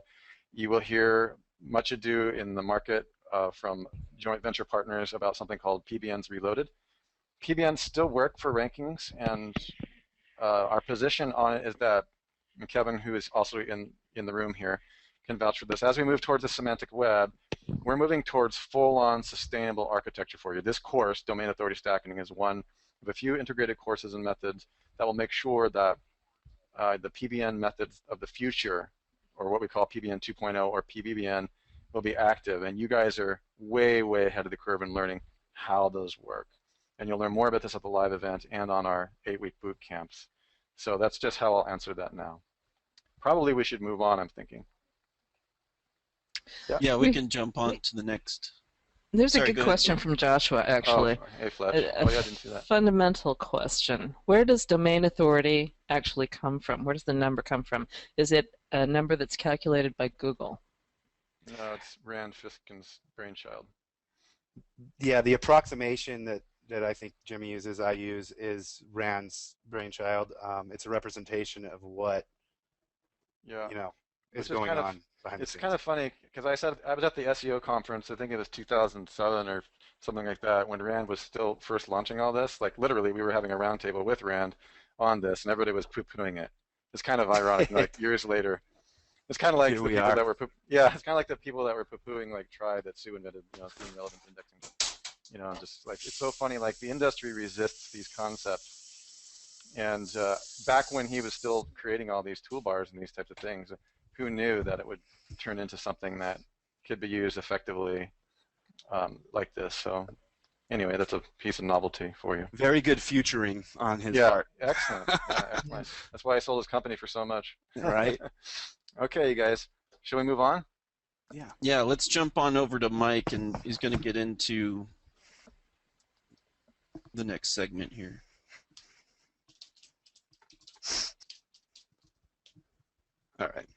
You will hear much ado in the market from joint venture partners about something called PBNs Reloaded. PBNs still work for rankings, and our position on it is that, and Kevin, who is also in the room here, can vouch for this. As we move towards the semantic web, we're moving towards full-on sustainable architecture for you. This course, Domain Authority Stacking, is one of a few integrated courses and methods that will make sure that the PBN methods of the future, or what we call PBN 2.0 or PBBN, will be active. And you guys are way, way ahead of the curve in learning how those work. And you'll learn more about this at the live event and on our 8-week boot camps. So that's just how I'll answer that now. Probably we should move on, I'm thinking. Yeah, we can jump on to the next. There's Sorry, a good question from Joshua, actually. Oh, hey, Fletch. A Oh, yeah, I didn't see that. fundamental question. Where does domain authority actually come from? Where does the number come from? Is it a number that's calculated by Google? No, it's Rand Fiskin's brainchild. Yeah, the approximation that I think Jimmy uses, I use, is Rand's brainchild. It's a representation of what is going on behind the scenes. It's kind of funny because I was at the SEO conference. I think it was 2007 or something like that, when Rand was still first launching all this. Like, literally, we were having a roundtable with Rand on this, and everybody was poo-pooing it. It's kind of ironic. Like, years later, it's kind of like it's kind of like the people that were poo-pooing like Try that Sue invented, theme relevance indexing. Just like, it's so funny. Like, the industry resists these concepts. And back when he was still creating all these toolbars and these types of things, who knew that it would turn into something that could be used effectively like this? So anyway, that's a piece of novelty for you. Very good futuring on his part. Excellent. Yeah, excellent. That's why I sold his company for so much. Right. Okay, you guys. Shall we move on? Yeah. Yeah, let's jump on over to Mike, and he's going to get into the next segment here. All right.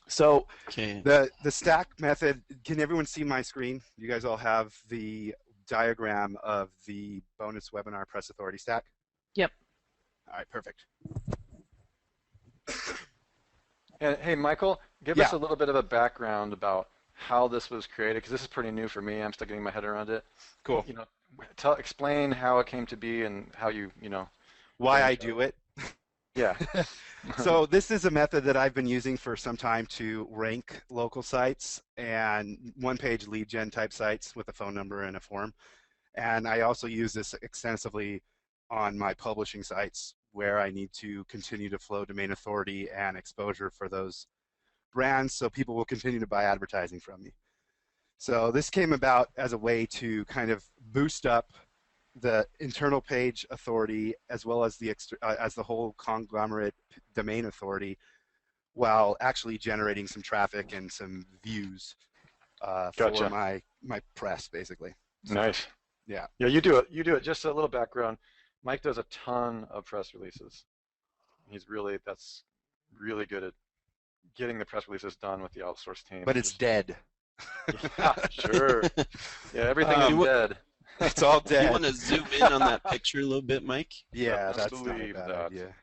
So the stack method, can everyone see my screen? You guys all have the diagram of the bonus webinar press authority stack? Yep. All right, perfect. And hey, Michael, give us a little bit of a background about how this was created? Because this is pretty new for me. I'm still getting my head around it. Cool. You know, explain how it came to be and how you know, Why I do it. yeah. So this is a method that I've been using for some time to rank local sites and one-page lead gen type sites with a phone number and a form. And I also use this extensively on my publishing sites where I need to continue to flow domain authority and exposure for those brands so people will continue to buy advertising from me. So this came about as a way to kind of boost up the internal page authority as well as the whole conglomerate domain authority while actually generating some traffic and some views Gotcha. for my press basically. So, Nice. yeah. Yeah, you do it. You do it. Just a little background. Mike does a ton of press releases. That's really good at getting the press releases done with the outsourced team. But it's dead. Yeah, sure. Yeah, everything is dead. It's all dead. You want to zoom in on that picture a little bit, Mike? Yeah, that's not a believe bad that. idea.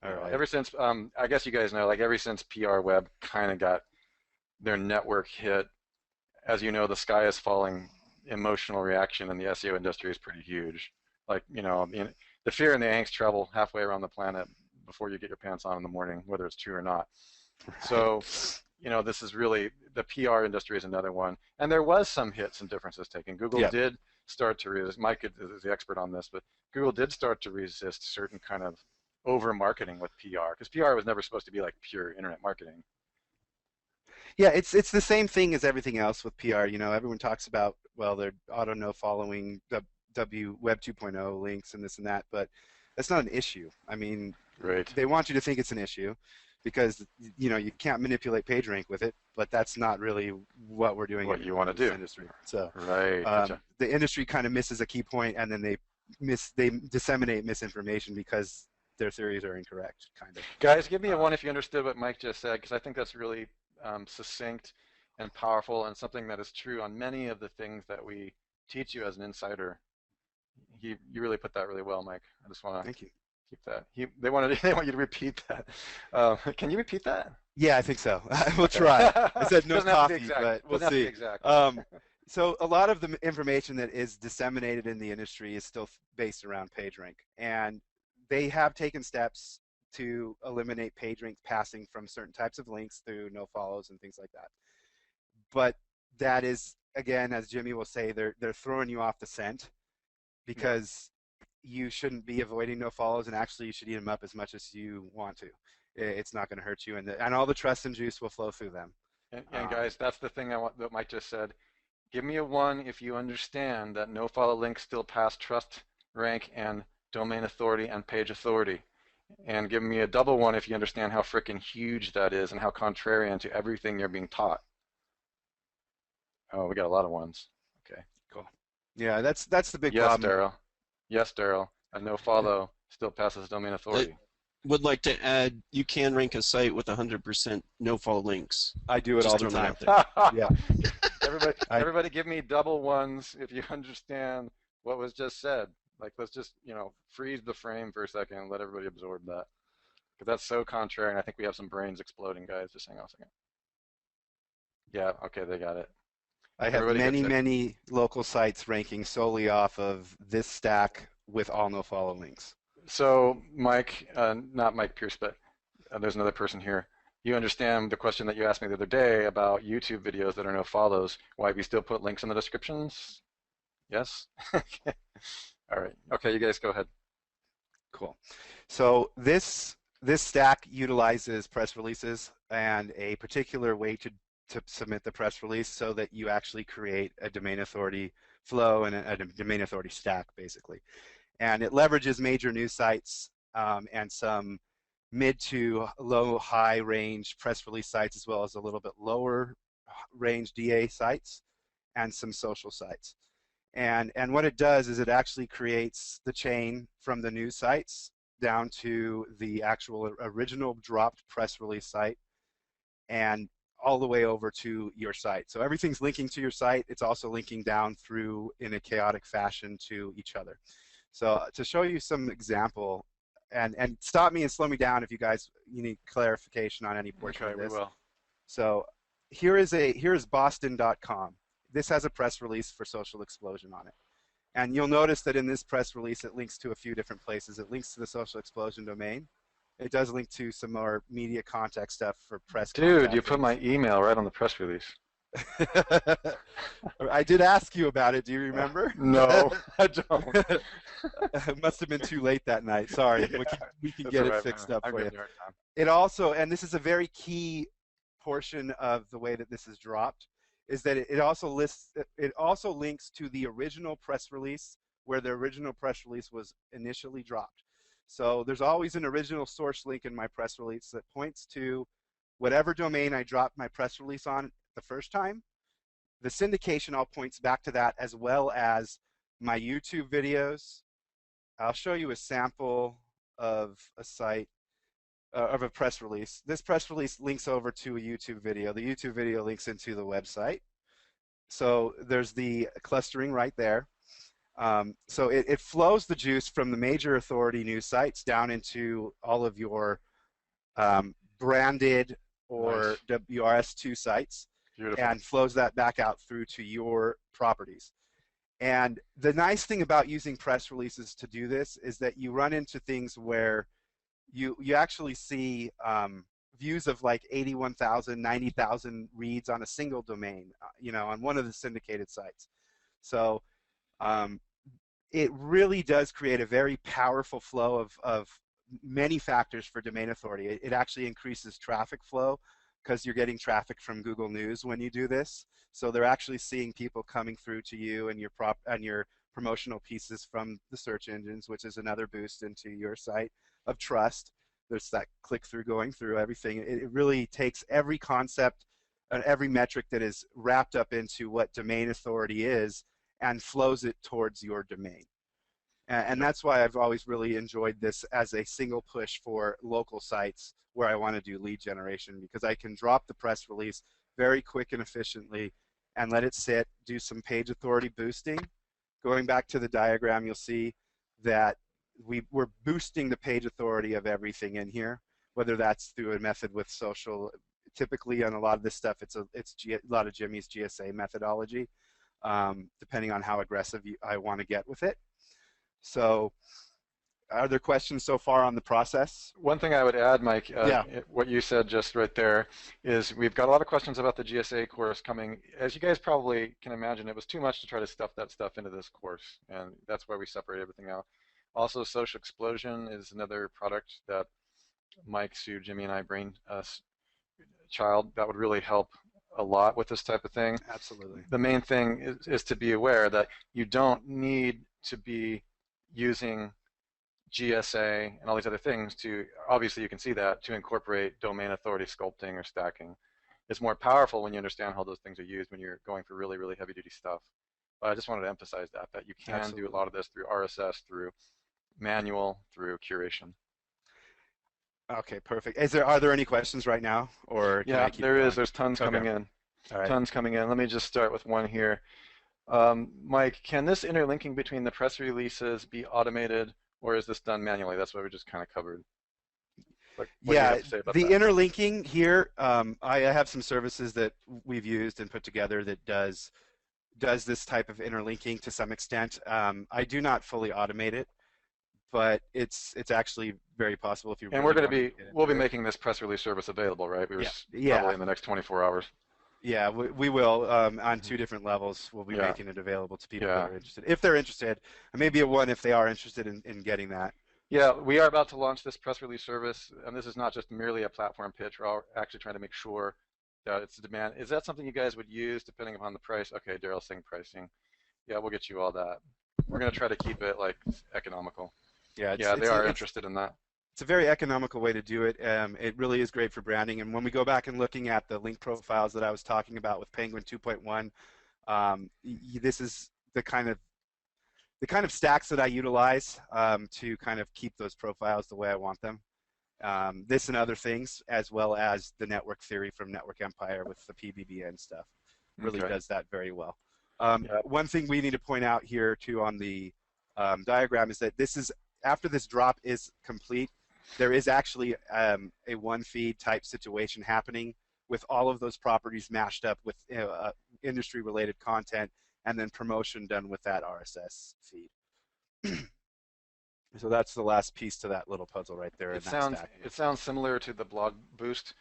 All right. Ever since, I guess you guys know, like ever since PR Web kind of got their network hit, as you know, the sky is falling. Emotional reaction in the SEO industry is pretty huge. Like, you know, the fear and the angst travel halfway around the planet before you get your pants on in the morning, whether it's true or not. Right. So, you know, this is really, the PR industry is another one. And there was some hits and differences taken. Google did start to resist. Mike is the expert on this, but Google did start to resist certain kind of over marketing with PR, because PR was never supposed to be like pure internet marketing. Yeah, it's the same thing as everything else with PR. You know, everyone talks about, well, they're auto no following Web 2.0 links and this and that, but that's not an issue. I mean, Right. they want you to think it's an issue because, you know, you can't manipulate PageRank with it, but that's not really what we're doing. What you want to in this do. industry. So Right. Gotcha. the industry kind of misses a key point, and then they disseminate misinformation because their theories are incorrect, kind of. Guys, give me a one if you understood what Mike just said, because I think that's really succinct and powerful and something that is true on many of the things that we teach you as an insider. You really put that really well, Mike. I just want to Thank you. keep that. They want you to repeat that. Can you repeat that? Yeah, I think so. We'll try. I said no Doesn't have to be coffee, exact. but we'll Doesn't have to see. be exact. So a lot of the information that is disseminated in the industry is still based around PageRank, and they have taken steps to eliminate PageRank passing from certain types of links through no follows and things like that. But that is, again, as Jimmy will say, they're throwing you off the scent because you shouldn't be avoiding no follows, and actually you should eat them up as much as you want to. It's not going to hurt you, and all the trust and juice will flow through them. And guys, that's the thing that Mike just said. Give me a one if you understand that no follow links still pass trust rank and domain authority and page authority. And give me a double one if you understand how freaking huge that is and how contrarian to everything you're being taught. Oh, we got a lot of ones. Okay. Cool. Yeah, that's the big Yes, problem. Daryl. Yes, Daryl. A no follow still passes domain authority. Would like to add, you can rank a site with 100% no-follow links. I do it Just all the throwing time. that out there. Yeah. Everybody give me double ones if you understand what was just said. Like, let's just, you know, freeze the frame for a second and let everybody absorb that. Because that's so contrary, and I think we have some brains exploding, guys. Just hang on a second. Yeah, okay, they got it. I have many local sites ranking solely off of this stack with all no follow links. So, Mike, not Mike Pierce, but there's another person here. You understand the question that you asked me the other day about YouTube videos that are no follows, why we still put links in the descriptions? Yes? All right. Okay, you guys go ahead. Cool. So this stack utilizes press releases and a particular way to submit the press release so that you actually create a domain authority flow and a domain authority stack, basically. And it leverages major news sites and some mid to low high range press release sites, as well as a little bit lower range DA sites and some social sites. And what it does is it actually creates the chain from the news sites down to the actual original dropped press release site and all the way over to your site. So everything's linking to your site. It's also linking down through in a chaotic fashion to each other. So to show you some example, and stop me and slow me down if you guys need clarification on any portion of this. We will. So here is Boston.com. This has a press release for Social Explosion on it. And you'll notice that in this press release, it links to a few different places. It links to the Social Explosion domain. It does link to some more media contact stuff for press Dude, contact you put my email right on the press release. I did ask you about it. Do you remember? No, I don't. It must have been too late that night. Sorry. Yeah, we can that's get all it right, fixed man. up I'm for you. giving you a hard time. It also, and this is a very key portion of the way that this is dropped, is that it also links to the original press release where the original press release was initially dropped. So there's always an original source link in my press release that points to whatever domain I dropped my press release on the first time. The syndication all points back to that, as well as my YouTube videos. I'll show you a sample of a site, of a press release. This press release links over to a YouTube video. The YouTube video links into the website. So there's the clustering right there. So it flows the juice from the major authority news sites down into all of your branded or Nice. WRS2 sites. Beautiful. And flows that back out through to your properties. And the nice thing about using press releases to do this is that you run into things where you actually see views of like 81,000, 90,000 reads on a single domain, on one of the syndicated sites. So it really does create a very powerful flow of many factors for domain authority. It actually increases traffic flow, because you're getting traffic from Google News when you do this. So they're actually seeing people coming through to you and your promotional pieces from the search engines, which is another boost into your site of trust. There's that click-through going through everything. It really takes every concept and every metric that is wrapped up into what domain authority is and flows it towards your domain. And that's why I've always really enjoyed this as a single push for local sites where I want to do lead generation, because I can drop the press release very quick and efficiently and let it sit, do some page authority boosting. Going back to the diagram, you'll see that we're boosting the page authority of everything in here, whether that's through a method with social. Typically on a lot of this stuff, it's a lot of Jimmy's GSA methodology, depending on how aggressive I want to get with it. So are there questions so far on the process? One thing I would add, Mike, Yeah. what you said just right there is we've got a lot of questions about the GSA course coming. As you guys probably can imagine, it was too much to try to stuff that stuff into this course, and that's why we separate everything out. Also, Social Explosion is another product that Mike, Sue, Jimmy, and I brainchild that would really help a lot with this type of thing. Absolutely. The main thing is to be aware that you don't need to be using GSA and all these other things to, obviously you can see that, to incorporate domain authority sculpting or stacking. It's more powerful when you understand how those things are used when you're going for really, really heavy duty stuff. But I just wanted to emphasize that you can Absolutely. do a lot of this through RSS, through manual, through curation. Okay, perfect. Are there any questions right now, or can I keep there going? is. There's tons coming in. All right. Tons coming in. Let me just start with one here. Mike, can this interlinking between the press releases be automated, or is this done manually? That's what we just kind of covered. What do you have to say about the that? interlinking here, I have some services that we've used and put together that does this type of interlinking to some extent. I do not fully automate it, but it's actually very possible if you. And really we'll be making this press release service available, right? Probably in the next 24 hours. Yeah, we will on two different levels. We'll be making it available to people that are interested. If they're interested, and maybe a one if they are interested in getting that. Yeah, we are about to launch this press release service, and this is not just merely a platform pitch. We're actually trying to make sure that it's a demand. Is that something you guys would use depending upon the price? Okay, Daryl's saying pricing. Yeah, we'll get you all that. We're going to try to keep it like economical. Yeah, they are interested in that. It's a very economical way to do it. It really is great for branding. And when we go back and looking at the link profiles that I was talking about with Penguin 2.1, this is the kind of stacks that I utilize to kind of keep those profiles the way I want them. This and other things, as well as the network theory from Network Empire with the PBBN stuff, really does that very well. One thing we need to point out here too on the diagram is that this is, after this drop is complete, there is actually a one feed type situation happening with all of those properties mashed up with industry-related content, and then promotion done with that RSS feed. So that's the last piece to that little puzzle right there in that stack. It sounds similar to the blog boost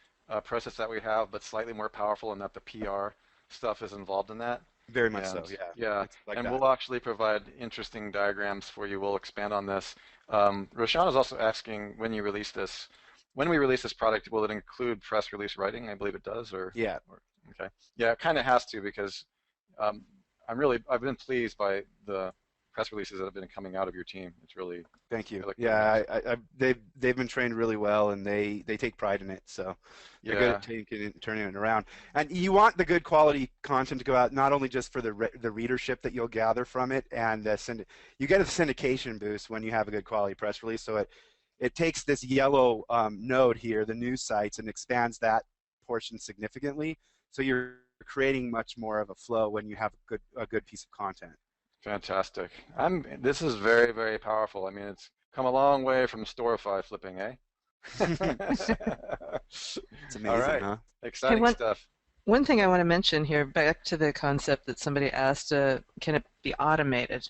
process that we have, but slightly more powerful in that the PR stuff is involved in that. Very much so, yeah. Yeah, It's like and that. we'll actually provide interesting diagrams for you. We'll expand on this. Roshan is also asking when we release this product, will it include press release writing? I believe it does, yeah. Okay. Yeah, it kind of has to because I've been pleased by the press releases that have been coming out of your team. It's really Thank you. really Yeah, they've been trained really well, and they take pride in it. So they're good at taking it, turning it around. And you want the good quality content to go out, not only just for the readership that you'll gather from it, and you get a syndication boost when you have a good quality press release. So it takes this yellow node here, the news sites, and expands that portion significantly. So you're creating much more of a flow when you have a good piece of content. Fantastic. This is very, very powerful. I mean, it's come a long way from Storify flipping, eh? It's amazing, all right. huh? Exciting stuff. One thing I want to mention here, back to the concept that somebody asked, can it be automated?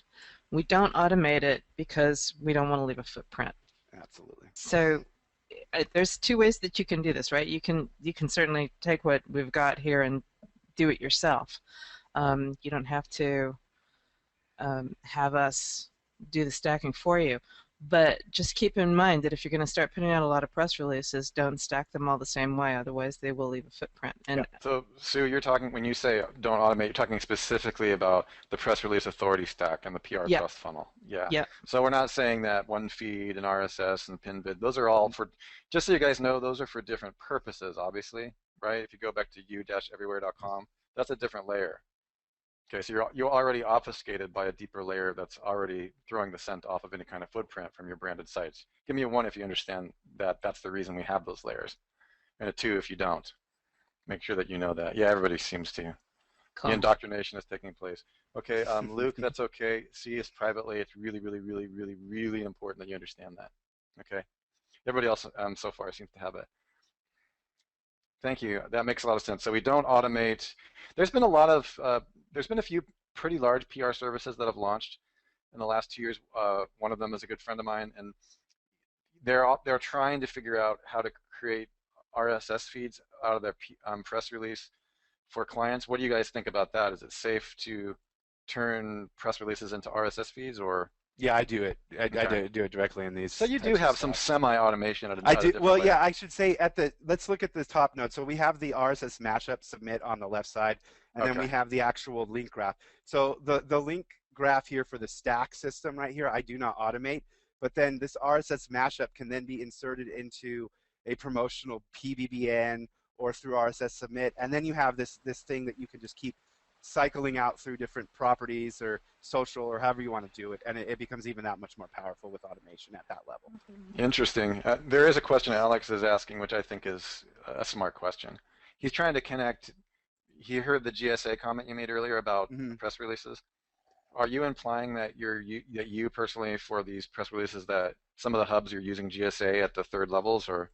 We don't automate it because we don't want to leave a footprint. Absolutely. So there's two ways that you can do this, right? You can certainly take what we've got here and do it yourself. You don't have to have us do the stacking for you. But just keep in mind that if you're going to start putting out a lot of press releases, don't stack them all the same way, otherwise they will leave a footprint. And So, Sue, you're talking, when you say don't automate, you're talking specifically about the press release authority stack and the PR trust funnel. Yeah. So we're not saying that one feed and RSS and pin bid, those are all for, just so you guys know, those are for different purposes, obviously, right? If you go back to u-everywhere.com, that's a different layer. Okay, so you're already obfuscated by a deeper layer that's already throwing the scent off of any kind of footprint from your branded sites. Give me a 1 if you understand that that's the reason we have those layers, and a 2 if you don't. Make sure that you know that. Yeah, everybody seems to. Cool. The indoctrination is taking place. Okay, Luke, that's okay. See us privately. It's really, really, really, really, really important that you understand that. Okay. Everybody else so far seems to have it. Thank you. That makes a lot of sense. So we don't automate. There's been a few pretty large PR services that have launched in the last 2 years. One of them is a good friend of mine, and they're trying to figure out how to create RSS feeds out of their press release for clients. What do you guys think about that? Is it safe to turn press releases into RSS feeds, or? Yeah, I do it. I do it directly in these. So you do have some semi-automation at a I do. Well, yeah, I should say let's look at the top node. So we have the RSS mashup submit on the left side, and then we have the actual link graph. So the link graph here for the stack system right here, I do not automate, but then this RSS mashup can then be inserted into a promotional PBBN or through RSS submit, and then you have this thing that you can just keep cycling out through different properties or social or however you want to do it, and it becomes even that much more powerful with automation at that level. Interesting. There is a question Alex is asking, which I think is a smart question. He's trying to connect. He heard the GSA comment you made earlier about press releases. Are you implying that you personally, for these press releases, that some of the hubs you're using GSA at the third levels, or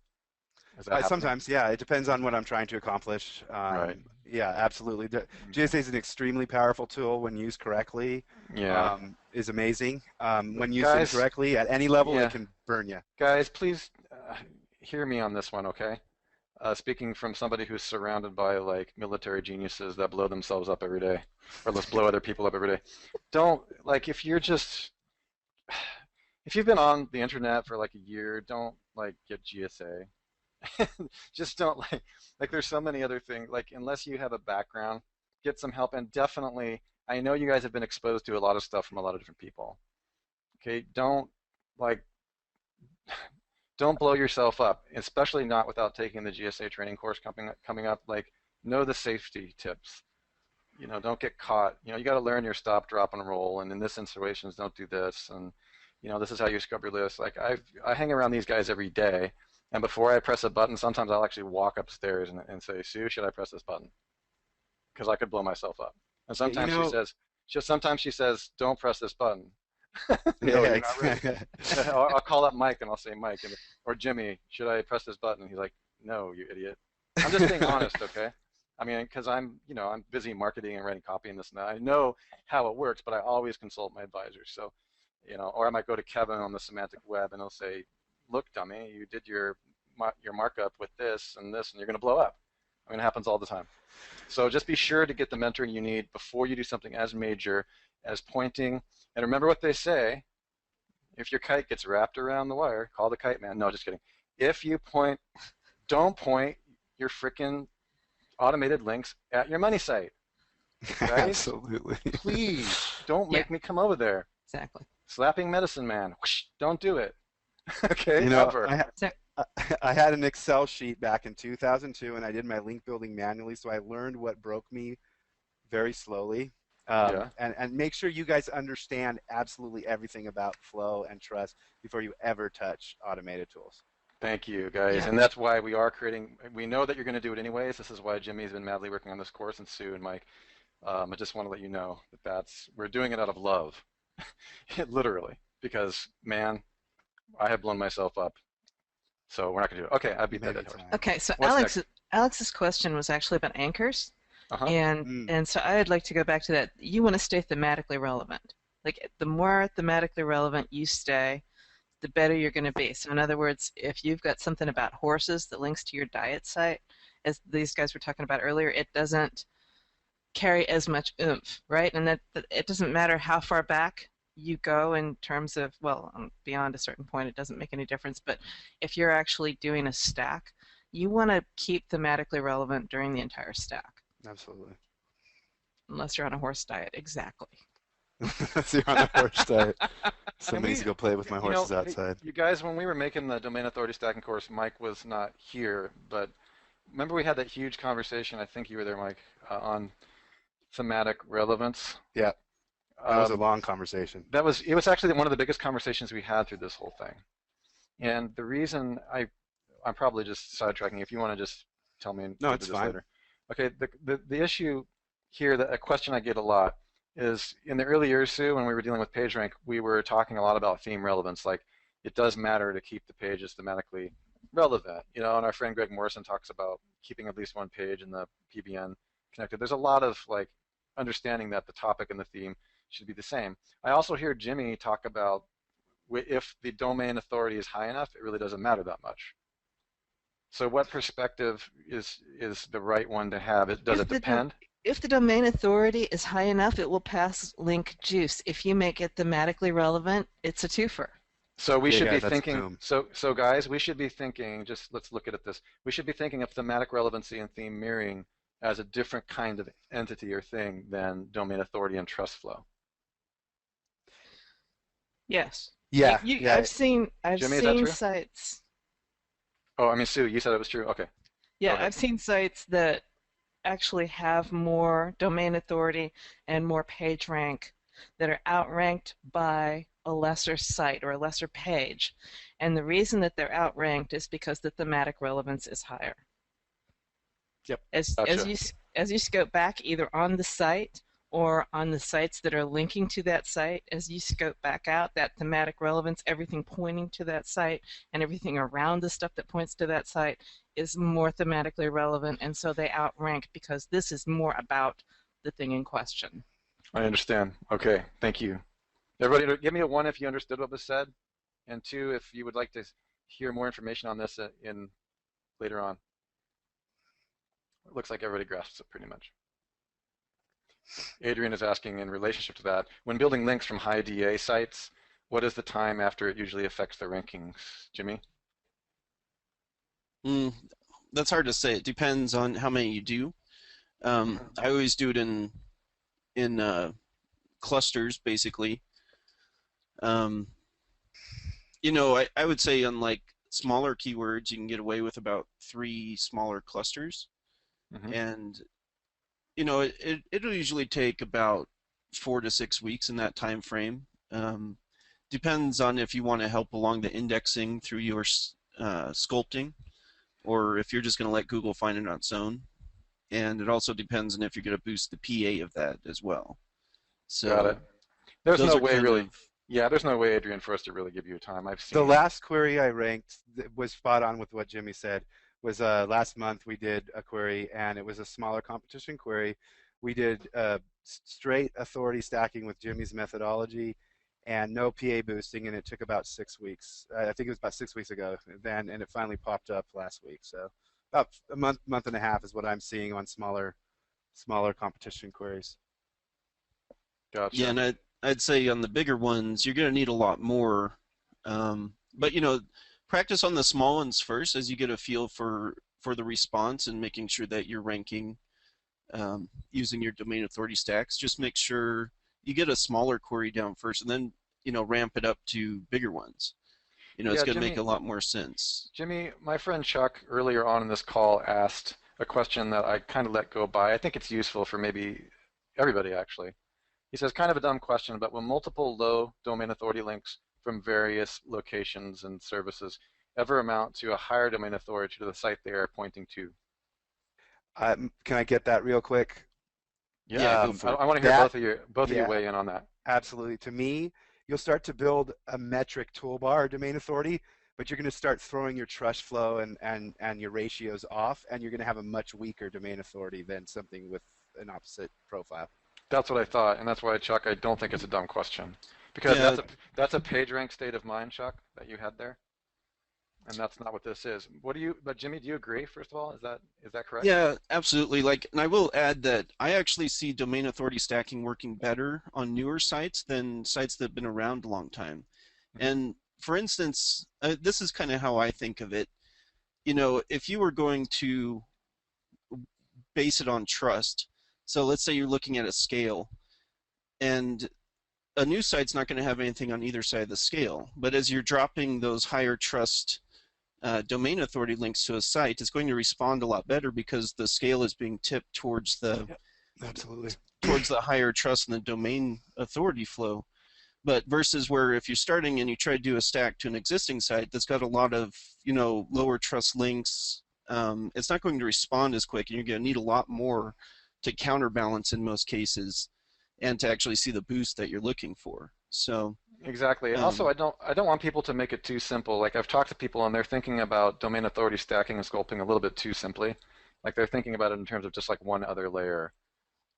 is that sometimes, yeah, it depends on what I'm trying to accomplish. Right. Yeah, absolutely. GSA is an extremely powerful tool when used correctly. Yeah. Is amazing. When used incorrectly at any level, it can burn you. Guys, please hear me on this one, okay? Speaking from somebody who's surrounded by like military geniuses that blow themselves up every day, or let's blow other people up every day. Don't, like, if you've been on the internet for like a year, don't like get GSA. Just don't like there's so many other things, like, unless you have a background, get some help. And definitely, I know you guys have been exposed to a lot of stuff from a lot of different people. Okay, don't blow yourself up, especially not without taking the GSA training course coming up. Like, know the safety tips. You know, don't get caught. You know, you got to learn your stop, drop, and roll. And in this situations, don't do this. And you know, this is how you scrub your list. Like, I hang around these guys every day. And before I press a button, sometimes I'll actually walk upstairs and say, Sue, should I press this button? Because I could blow myself up. And sometimes sometimes she says, don't press this button. No, you're not really. I'll call up Mike and I'll say, Mike, or Jimmy, should I press this button? And he's like, no, you idiot. I'm just being honest, okay? I mean, because I'm busy marketing and writing copy and this and that. I know how it works, but I always consult my advisors. So, or I might go to Kevin on the semantic web and he'll say, look, dummy, you did your markup with this, and you're going to blow up. I mean, it happens all the time. So just be sure to get the mentoring you need before you do something as major as pointing. And remember what they say, if your kite gets wrapped around the wire, call the kite man. No, just kidding. If you point, don't point your freaking automated links at your money site. Right? Absolutely. Please don't make me come over there. Exactly. Slapping medicine man. Whoosh, don't do it. Okay, I had an Excel sheet back in 2002, and I did my link building manually, so I learned what broke me very slowly. And make sure you guys understand absolutely everything about flow and trust before you ever touch automated tools. Thank you, guys. And that's why we are creating, we know that you're going to do it anyways. This is why Jimmy's been madly working on this course, and Sue and Mike. I just want to let you know that we're doing it out of love, literally, because, man, I have blown myself up. So we're not going to do it. Okay, I beat that dead horse. Okay, so What's Alex's question was actually about anchors. Uh-huh. And so I'd like to go back to that. You want to stay thematically relevant. Like, the more thematically relevant you stay, the better you're going to be. So in other words, if you've got something about horses that links to your diet site, as these guys were talking about earlier, it doesn't carry as much oomph, right? And that it doesn't matter how far back you go in terms of, well, beyond a certain point it doesn't make any difference, but if you're actually doing a stack, you want to keep thematically relevant during the entire stack. Absolutely. Unless you're on a horse diet, exactly. Unless you're on a horse diet. Somebody needs to go play with my horses outside. You guys, when we were making the domain authority stacking course, Mike was not here, but remember we had that huge conversation, I think you were there, Mike, on thematic relevance? Yeah. That was a long conversation. It was actually one of the biggest conversations we had through this whole thing. And the reason I'm probably just sidetracking. If you want to just tell me. No, it's fine. Later. Okay. The issue here, a question I get a lot is in the early years, Sue, when we were dealing with PageRank, we were talking a lot about theme relevance. Like, it does matter to keep the pages thematically relevant. And our friend Greg Morrison talks about keeping at least one page in the PBN connected. There's a lot of understanding that the topic and the theme should be the same. I also hear Jimmy talk about if the domain authority is high enough, it really doesn't matter that much. So what perspective is the right one to have? Does it depend? If the domain authority is high enough, it will pass link juice. If you make it thematically relevant, it's a twofer. So we should be thinking, so guys, we should be thinking, let's look at this. We should be thinking of thematic relevancy and theme mirroring as a different kind of entity or thing than domain authority and trust flow. Yes. Yeah. I've seen Jimmy, sites. Oh, I mean, Sue, you said it was true? Okay. Yeah, I've seen sites that actually have more domain authority and more page rank that are outranked by a lesser site or a lesser page. And the reason that they're outranked is because the thematic relevance is higher. Yep. As you scope back either on the site or on the sites that are linking to that site, as you scope back out, that thematic relevance, everything pointing to that site and everything around the stuff that points to that site is more thematically relevant, and so they outrank because this is more about the thing in question. I understand. Okay, thank you. Everybody, give me a 1 if you understood what was said, and 2 if you would like to hear more information on this later on. It looks like everybody grasps it pretty much. Adrian is asking in relationship to that, when building links from high DA sites, what is the time after it usually affects the rankings? Jimmy? That's hard to say. It depends on how many you do. I always do it in clusters, basically. I would say unlike smaller keywords, you can get away with about 3 smaller clusters. Mm-hmm. And it'll usually take about 4 to 6 weeks in that time frame. Depends on if you want to help along the indexing through your sculpting, or if you're just going to let Google find it on its own. And it also depends on if you're going to boost the PA of that as well. So got it. There's no way really. Yeah, there's no way, Adrian, for us to really give you a time. I've seen the last query I ranked was spot on with what Jimmy said. was last month we did a query, and it was a smaller competition query. We did straight authority stacking with Jimmy's methodology and no PA boosting, and it took about 6 weeks. I think it was about 6 weeks ago then, and it finally popped up last week. So about a month and a half is what I'm seeing on smaller competition queries. Gotcha. Yeah, and I'd say on the bigger ones, you're going to need a lot more. But practice on the small ones first as you get a feel for the response and making sure that you're ranking using your domain authority stacks. Just make sure you get a smaller query down first, and then ramp it up to bigger ones. It's Yeah, going to make Jimmy, a lot more sense. Jimmy, my friend Chuck earlier on in this call asked a question that I kind of let go by. I think it's useful for maybe everybody actually. He says, kind of a dumb question, but will multiple low domain authority links from various locations and services ever amount to a higher domain authority to the site they are pointing to? Can I get that real quick? Yeah, go for it. I want to hear both of you Yeah, weigh in on that. absolutely. To me, you'll start to build a metric toolbar domain authority, but you're going to start throwing your trust flow and your ratios off, and you're going to have a much weaker domain authority than something with an opposite profile. That's what I thought, and that's why, Chuck, I don't think it's a dumb question. Because Yeah, that's a PageRank state of mind, Chuck, that you had there, and that's not what this is. But Jimmy, do you agree, first of all? Is that correct? yeah, absolutely. And I will add that I actually see domain authority stacking working better on newer sites than sites that have been around a long time. Mhm. And for instance, this is kind of how I think of it. If you were going to base it on trust, so let's say you're looking at a scale, and a new site's not going to have anything on either side of the scale. But as you're dropping those higher trust domain authority links to a site, it's going to respond a lot better because the scale is being tipped towards the Absolutely. higher trust and the domain authority flow. But versus where if you're starting and you try to do a stack to an existing site that's got a lot of lower trust links, it's not going to respond as quick, and you're going to need a lot more to counterbalance in most cases, and to actually see the boost that you're looking for. So Exactly. And also, I don't want people to make it too simple. Like I've talked to people and they're thinking about domain authority stacking and sculpting a little bit too simply. Like they're thinking about it in terms of just like one other layer,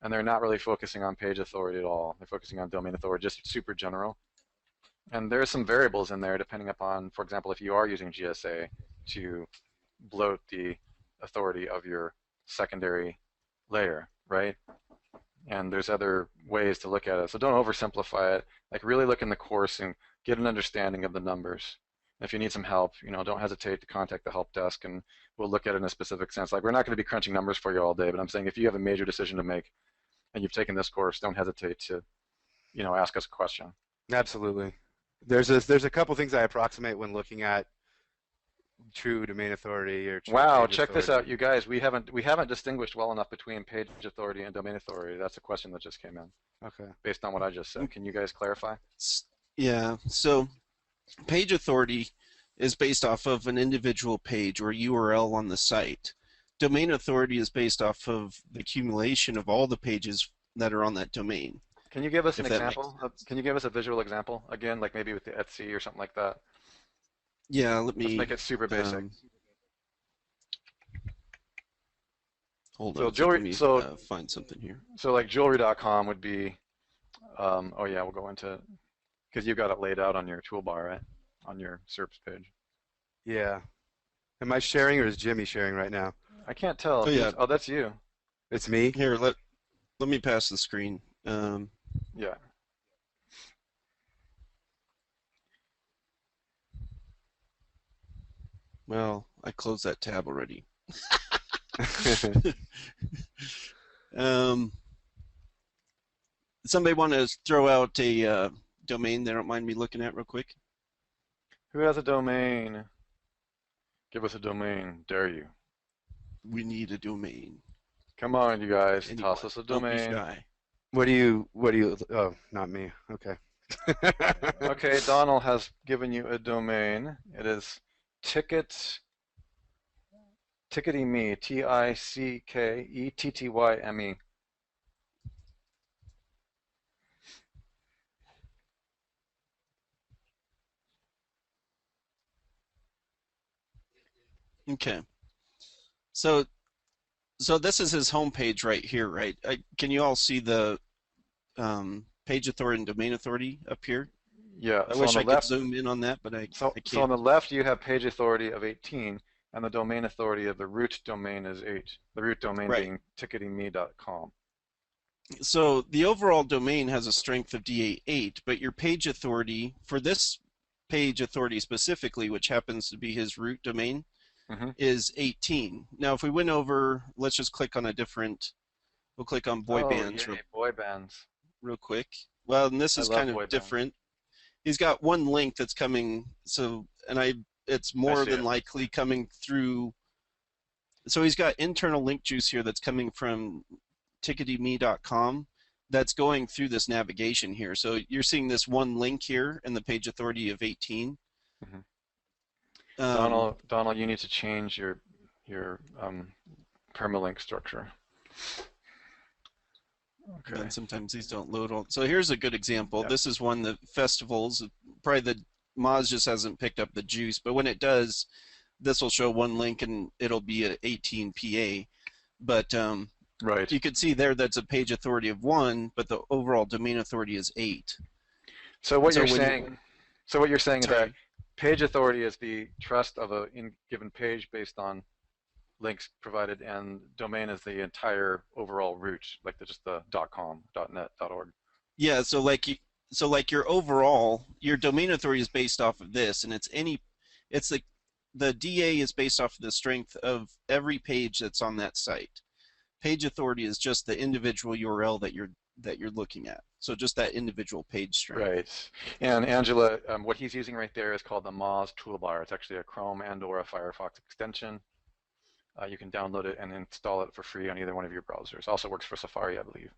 and they're not really focusing on page authority at all. They're focusing on domain authority, just super general. And there's some variables in there depending upon, for example, if you are using GSA to bloat the authority of your secondary layer, right? And there's other ways to look at it. So don't oversimplify it. Like really look in the course and get an understanding of the numbers. If you need some help, don't hesitate to contact the help desk, and we'll look at it in a specific sense. Like we're not going to be crunching numbers for you all day, but I'm saying if you have a major decision to make and you've taken this course, don't hesitate to, ask us a question. Absolutely. There's a couple things I approximate when looking at true domain authority or true Wow, page check this authority. out, you guys. We haven't distinguished well enough between page authority and domain authority. That's a question that just came in Okay. based on what I just said. Can you guys clarify? yeah, so page authority is based off of an individual page or URL on the site. Domain authority is based off of the accumulation of all the pages that are on that domain. Can you give us an If that example? Can you give us a visual example again, like maybe with the Etsy or something like that? Yeah, Let's make it super basic. Hold So on, jewelry. let me So find something here. so like jewelry.com would be. Oh yeah, we'll go into because you've got it laid out on your toolbar, right? On your SERPs page. Yeah. Am I sharing or is Jimmy sharing right now? I can't tell. Oh yeah, Oh, that's you. It's me? here let me pass the screen. Yeah. Well, I closed that tab already. Somebody want to throw out a domain they don't mind me looking at real quick? Who has a domain? Give us a domain, dare you? We need a domain. Come on, you guys, Anyone, toss us a don't be domain. shy. What do you, oh, not me. Okay. Okay, Donald has given you a domain. It is tickety me, TICKETTYME. Okay. So this is his homepage right here, right? Can you all see the page authority and domain authority up here? Yeah. I So on wish the I could left, zoom in on that, but I so on can't. the left you have page authority of 18, and the domain authority of the root domain is 8. The root domain Right. being ticketingme.com. So the overall domain has a strength of DA8, but your page authority for this page authority specifically, which happens to be his root domain, Mm-hmm. is 18. Now, if we went over, let's just click on a different. We'll click on boy Oh, bands yay, boy bands. real quick. Well, and this I is love kind boy of bands. different. He's got one link that's coming. So, and it's I more see than it. likely coming through. So he's got internal link juice here that's coming from ticketyme.com that's going through this navigation here. So you're seeing this one link here in the page authority of 18. Mhm. Um, Donald, you need to change your permalink structure. Okay. and sometimes these don't load all. So here's a good example. Yeah. This is one that festivals, probably the Moz just hasn't picked up the juice, but when it does, this will show one link and it'll be a 18 PA. But Right. you could see there that's a page authority of 1, but the overall domain authority is 8. So what So you're when you- saying, so what you're saying is that Sorry. page authority is the trust of a given page based on links provided, and domain is the entire overall root, like just the .com, .net, .org. Yeah, so like your overall, your domain authority is based off of this, and it's the DA is based off of the strength of every page that's on that site. Page authority is just the individual URL that you're looking at. So just that individual page strength. Right. And Angela, what he's using right there is called the Moz toolbar. It's actually a Chrome and/or a Firefox extension. You can download it and install it for free on either one of your browsers. Also works for Safari, I believe.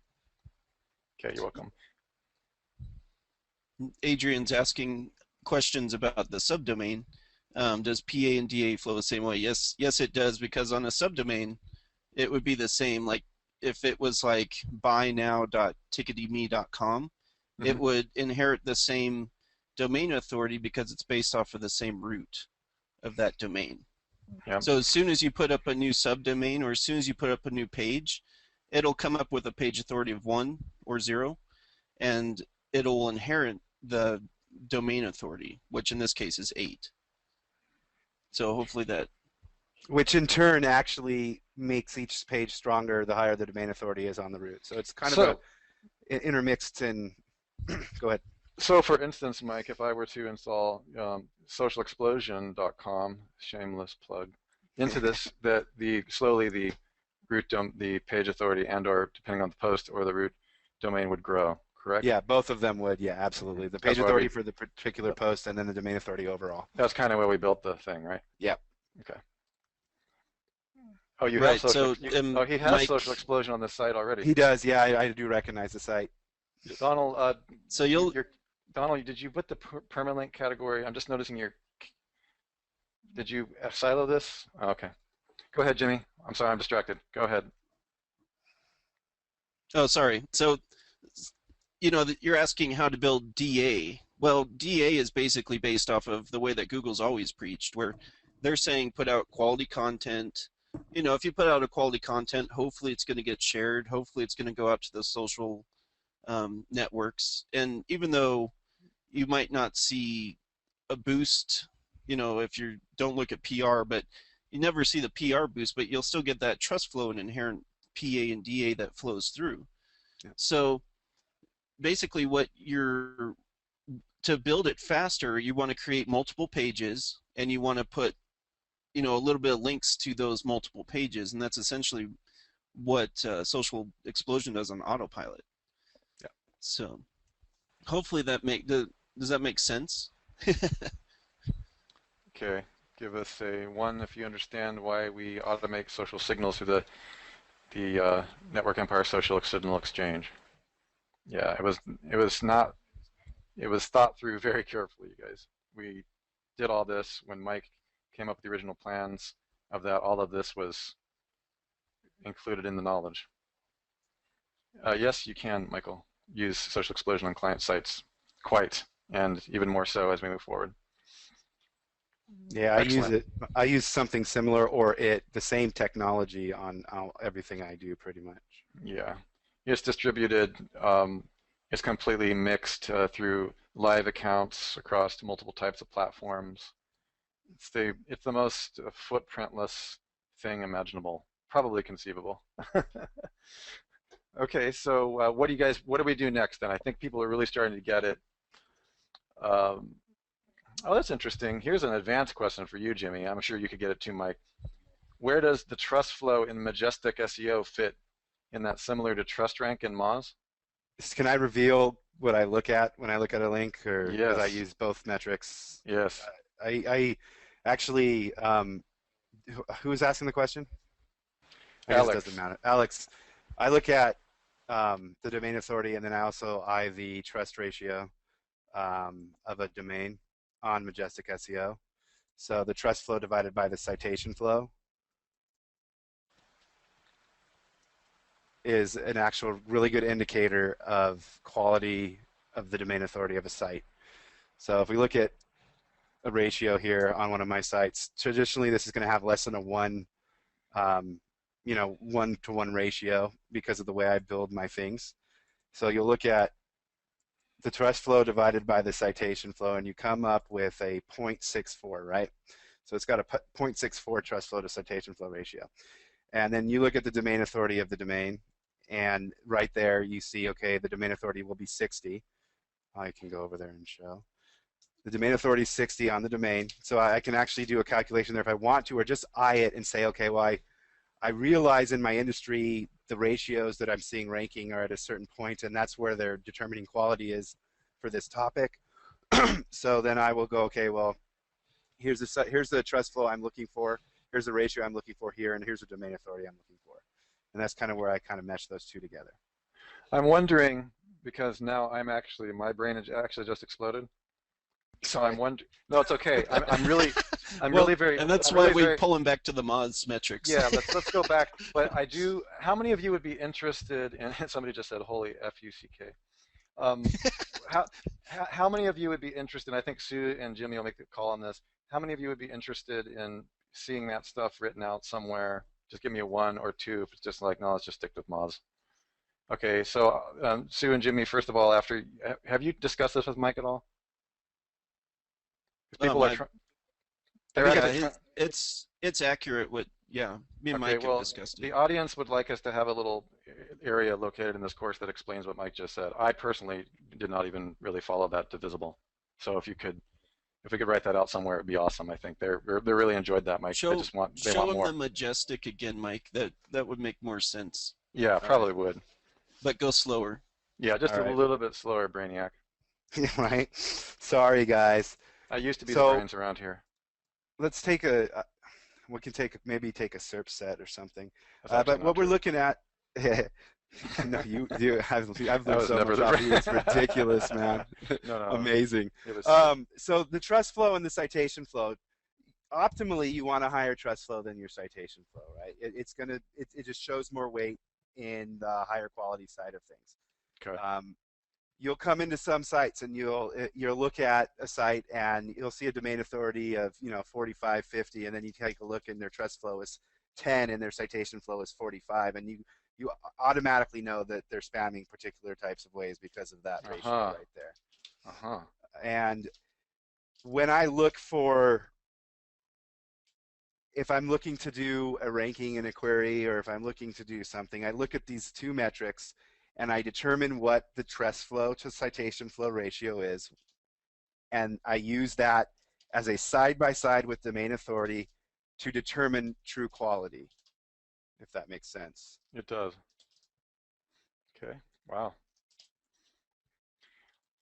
Okay, you're welcome. Adrian's asking questions about the subdomain. Does PA and DA flow the same way? Yes, it does, because on a subdomain, it would be the same. Like if it was like buynow.ticketyme.com, it would inherit the same domain authority because it's based off of the same root of that domain. Yeah. So as soon as you put up a new subdomain, or as soon as you put up a new page, it'll come up with a page authority of 1 or 0, and it'll inherit the domain authority, which in this case is 8. So hopefully that. Which in turn actually makes each page stronger the higher the domain authority is on the root. So it's kind of intermixed in. Go ahead. So for instance, Mike, if I were to install socialexplosion.com, shameless plug, into this, slowly the the page authority and/or depending on the post or the root domain would grow, correct? Yeah, both of them would. Yeah, absolutely. The page authority for the particular post, and then the domain authority overall. That's kind of where we built the thing, right? Yeah. Okay. Oh, you Right, have social. so, oh, he has Mike, Social Explosion on this site already. He does. Yeah, I do recognize the site. Donald, so you'll. Donald, did you put the permalink category? I'm just noticing did you silo this? Oh, okay. Go ahead, Jimmy. I'm sorry, I'm distracted. Go ahead. Oh, sorry. So, you're asking how to build DA. Well, DA is basically based off of the way that Google's always preached, where they're saying put out quality content. If you put out a quality content, hopefully it's going to get shared. Hopefully it's going to go out to the social networks. And even though you might not see a boost, if you don't look at PR, but you never see the PR boost, but you'll still get that trust flow and inherent PA and DA that flows through. Yeah. So basically to build it faster, you want to create multiple pages, and you want to put a little bit of links to those multiple pages, and that's essentially what Social Explosion does on autopilot. Yeah. So hopefully does that make sense? Okay. Give us a 1 if you understand why we automate social signals through the Network Empire Social Signal Exchange. Yeah, it was thought through very carefully, you guys. We did all this when Mike came up with the original plans of that. All of this was included in the knowledge. Yes, you can, Michael, use Social Explosion on client sites, quite, and even more so as we move forward. Yeah, I use Excellent. it. I use something similar or the same technology on everything I do pretty much. Yeah. It's distributed. It's completely mixed through live accounts across multiple types of platforms. It's the most footprintless thing imaginable, probably conceivable. Okay, so what do we do next then? I think people are really starting to get it. Um, oh, that's interesting. Here's an advanced question for you, Jimmy. I'm sure you could get it too, Mike. Where does the trust flow in Majestic SEO fit in that similar to trust rank in Moz? Can I reveal what I look at when I look at a link, or because I Yes, use both metrics? yes. I actually, who was asking the question? I guess it doesn't Alex. matter. Alex, I look at the domain authority, and then I also eye the trust ratio of a domain on Majestic SEO. So the trust flow divided by the citation flow is an actual really good indicator of quality of the domain authority of a site. So if we look at a ratio here on one of my sites, traditionally this is going to have less than a um, 1-to-1 ratio because of the way I build my things. So you'll look at the trust flow divided by the citation flow, and you come up with a 0.64, right? So it's got a 0.64 trust flow to citation flow ratio. And then you look at the domain authority of the domain, and right there you see, okay, the domain authority will be 60. I can go over there and show. The domain authority is 60 on the domain. So I can actually do a calculation there if I want to, or just eye it and say, okay, well, I realize in my industry the ratios that I'm seeing ranking are at a certain point, and that's where they're determining quality is for this topic. So then I will go, okay, well, here's the trust flow I'm looking for, here's the ratio I'm looking for here, and here's the domain authority I'm looking for. And that's kind of where I kind of mesh those two together. I'm wondering because now my brain has actually just exploded. So I'm Sorry. wondering. No, it's okay. I'm Well, really very, and that's I'm why really we very. pull them back to the Moz metrics. Yeah, let's go back. But I do. How many of you would be interested in? Somebody just said, "Holy fuck." Um, how how many of you would be interested? I think Sue and Jimmy will make the call on this. How many of you would be interested in seeing that stuff written out somewhere? Just give me a one or two. If it's just like, no, let's just stick with Moz. Okay, so Sue and Jimmy, first of all, have you discussed this with Mike at all? Because people are I trying. I They're think actually Yeah, trying. it's accurate. What Yeah, me and Okay, Mike have well, discussed the it. audience would like us to have a little area located in this course that explains what Mike just said. I personally did not even really follow that divisible. So if we could write that out somewhere, it'd be awesome. I think they really enjoyed that, Mike. They Show just want they show want him the more. majestic again, Mike. That would make more sense. Yeah, All right. probably would. But go slower. Yeah, just All a right. little bit slower, Brainiac. Right. Sorry, guys. I used to be the So brains around here. let's we can maybe take a SERP set or something. That's actually But not what we're true. looking at, no, I've That learned was so never much the off you. It's brain. ridiculous, man. No, no, Amazing. it was. So the trust flow and the citation flow, optimally, you want a higher trust flow than your citation flow, right? It just shows more weight in the higher quality side of things. Okay. You'll come into some sites and you'll look at a site and you'll see a domain authority of 45, 50, and then you take a look and their trust flow is 10 and their citation flow is 45, and you automatically know that they're spamming particular types of ways because of that ratio Uh-huh. right there. Uh-huh. And when I look for, if I'm looking to do a ranking in a query, or if I'm looking to do something, I look at these two metrics and I determine what the trust flow to citation flow ratio is, and I use that as a side-by-side with domain authority to determine true quality, if that makes sense. It does. Okay. Wow.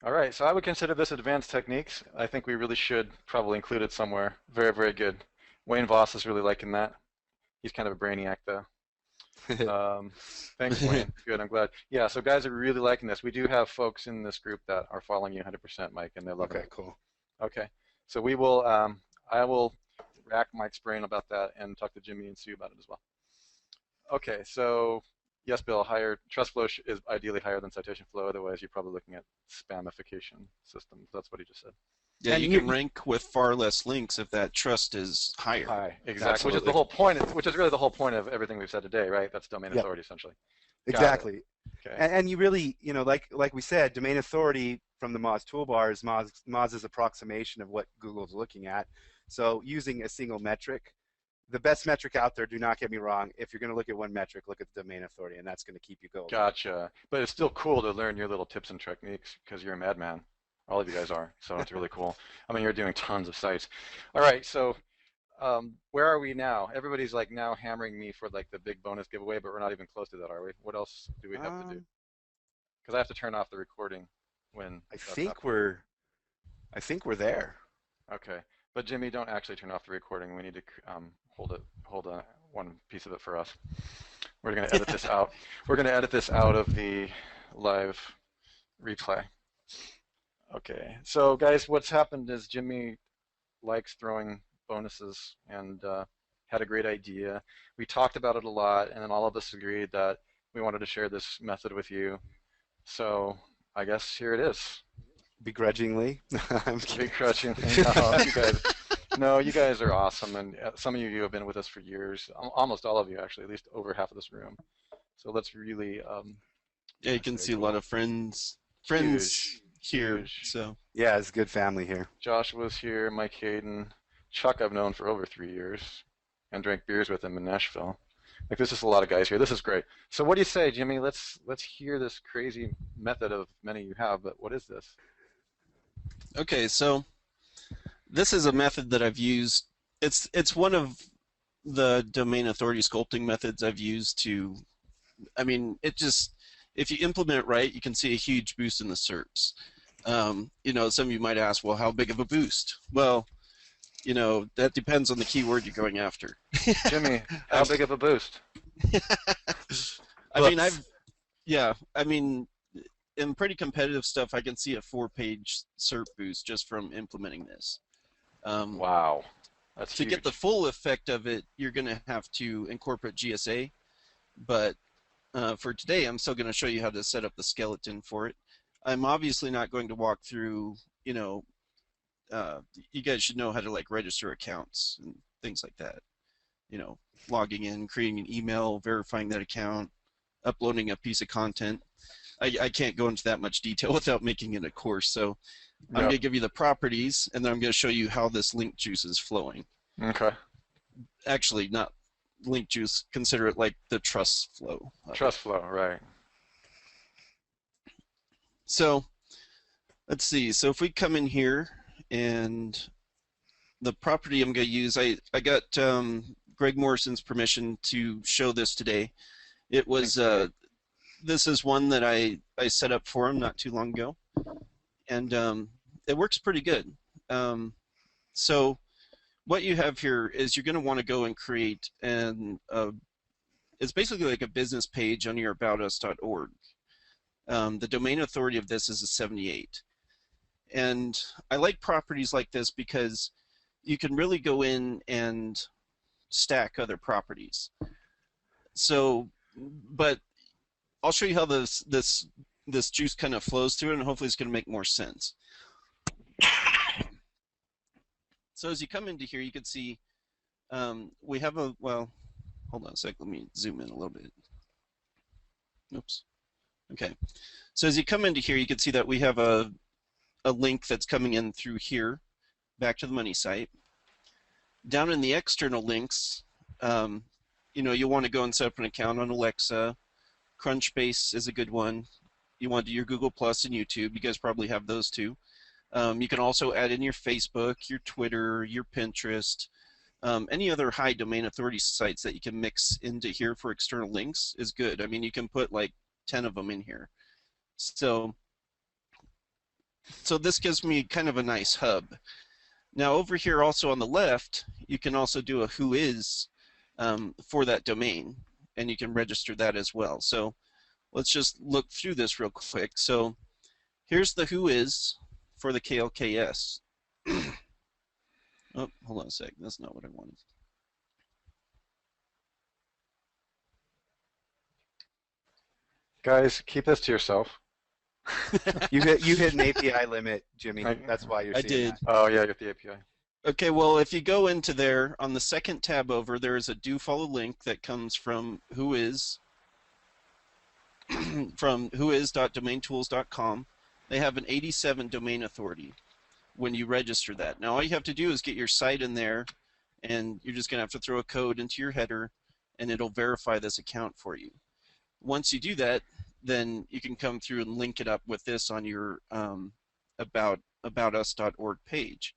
All right. So I would consider this advanced techniques. I think we really should probably include it somewhere. Very, very good. Wayne Voss is really liking that. He's kind of a brainiac, though. Um, thanks, Wayne. Good. I'm glad. Yeah. So guys are really liking this. We do have folks in this group that are following you 100%, Mike, and they're loving Okay, it. cool. Okay. So we will. I will rack Mike's brain about that and talk to Jimmy and Sue about it as well. Okay. So yes, Bill. Higher trust flow is ideally higher than citation flow. Otherwise, you're probably looking at spamification systems. That's what he just said. Yeah, And you can rank with far less links if that trust is higher. Hi, exactly. Which is Absolutely. the whole point. Which is really the whole point of everything we've said today, right? That's domain Yep, authority, essentially. Got it. exactly. Okay. And you really, like we said, domain authority from the Moz toolbar is Moz's approximation of what Google's looking at. So using a single metric, the best metric out there, do not get me wrong, if you're going to look at one metric, look at the domain authority, and that's going to keep you going. Gotcha. But it's still cool to learn your little tips and techniques because you're a madman. All of you guys are. So it's really cool. I mean, you're doing tons of sites. All right. So where are we now? Everybody's like now hammering me for like the big bonus giveaway, but we're not even close to that, are we? What else do we have to do? Because I have to turn off the recording when I that's think happening. I think we're there. Okay. But Jimmy, don't actually turn off the recording. We need to hold one piece of it for us. We're going to edit this out. We're going to edit this out of the live replay. Okay. So guys, what's happened is Jimmy likes throwing bonuses and had a great idea. We talked about it a lot, and then all of us agreed that we wanted to share this method with you. So I guess here it is. Begrudgingly. I'm kidding. Begrudgingly. No, you guys, no, you guys are awesome, and some of you have been with us for years. Almost all of you, actually, at least over half of this room. So let's really. Yeah, you can see a lot of friends Huge, here. huge. So Yeah, it's a good family here. Joshua's here, Mike Hayden, Chuck I've known for over 3 years, and drank beers with him in Nashville. Like there's just a lot of guys here. This is great. So what do you say, Jimmy? Let's hear this crazy method of many you have, but what is this? okay, so this is a method that I've used. It's one of the domain authority sculpting methods I've used to. I mean, it just if you implement it right, you can see a huge boost in the SERPs. Some of you might ask, well, how big of a boost? Well, that depends on the keyword you're going after. Jimmy, how big of a boost? I mean, in pretty competitive stuff, I can see a 4-page SERP boost just from implementing this. Wow, that's to huge. get the full effect of it, you're going to have to incorporate GSA, but for today, I'm still going to show you how to set up the skeleton for it. I'm obviously not going to walk through, you guys should know how to like register accounts and things like that. Logging in, creating an email, verifying that account, uploading a piece of content. I can't go into that much detail without making it a course. So I'm going to give you the properties, and then I'm going to show you how this link juice is flowing. Okay. Actually, not link juice. Consider it like the trust flow. Trust flow, right. So let's see. So if we come in here, and the property I'm going to use, I got Greg Morrison's permission to show this today. It was this is one that I set up for him not too long ago, and it works pretty good. So what you have here is you're going to want to go and create it's basically like a business page on your aboutus.org. The domain authority of this is a 78. And I like properties like this because you can really go in and stack other properties. So, but I'll show you how this juice kind of flows through it, and hopefully it's going to make more sense. So as you come into here, you can see we have hold on a sec, let me zoom in a little bit. Oops. Okay. So as you come into here, you can see that we have a link that's coming in through here, back to the money site. Down in the external links, you'll want to go and set up an account on Alexa. Crunchbase is a good one. You want to do your Google Plus and YouTube. You guys probably have those too. You can also add in your Facebook, your Twitter, your Pinterest. Any other high domain authority sites that you can mix into here for external links is good. I mean, you can put like 10 of them in here. So this gives me kind of a nice hub. Now over here also on the left, you can also do a who is for that domain, and you can register that as well. So let's just look through this real quick. So here's the who is for the KLKS. Oh, hold on a sec. That's not what I wanted. Guys, keep this to yourself. You hit an API limit, Jimmy. I- That's why you're I seeing did. that. Oh yeah, with the API. Okay, well, if you go into there on the second tab over, there is a do follow link that comes from from whois.domaintools.com. They have an 87 domain authority when you register that. Now all you have to do is get your site in there, and you're just going to have to throw a code into your header, and it'll verify this account for you. Once you do that, then you can come through and link it up with this on your aboutus.org page.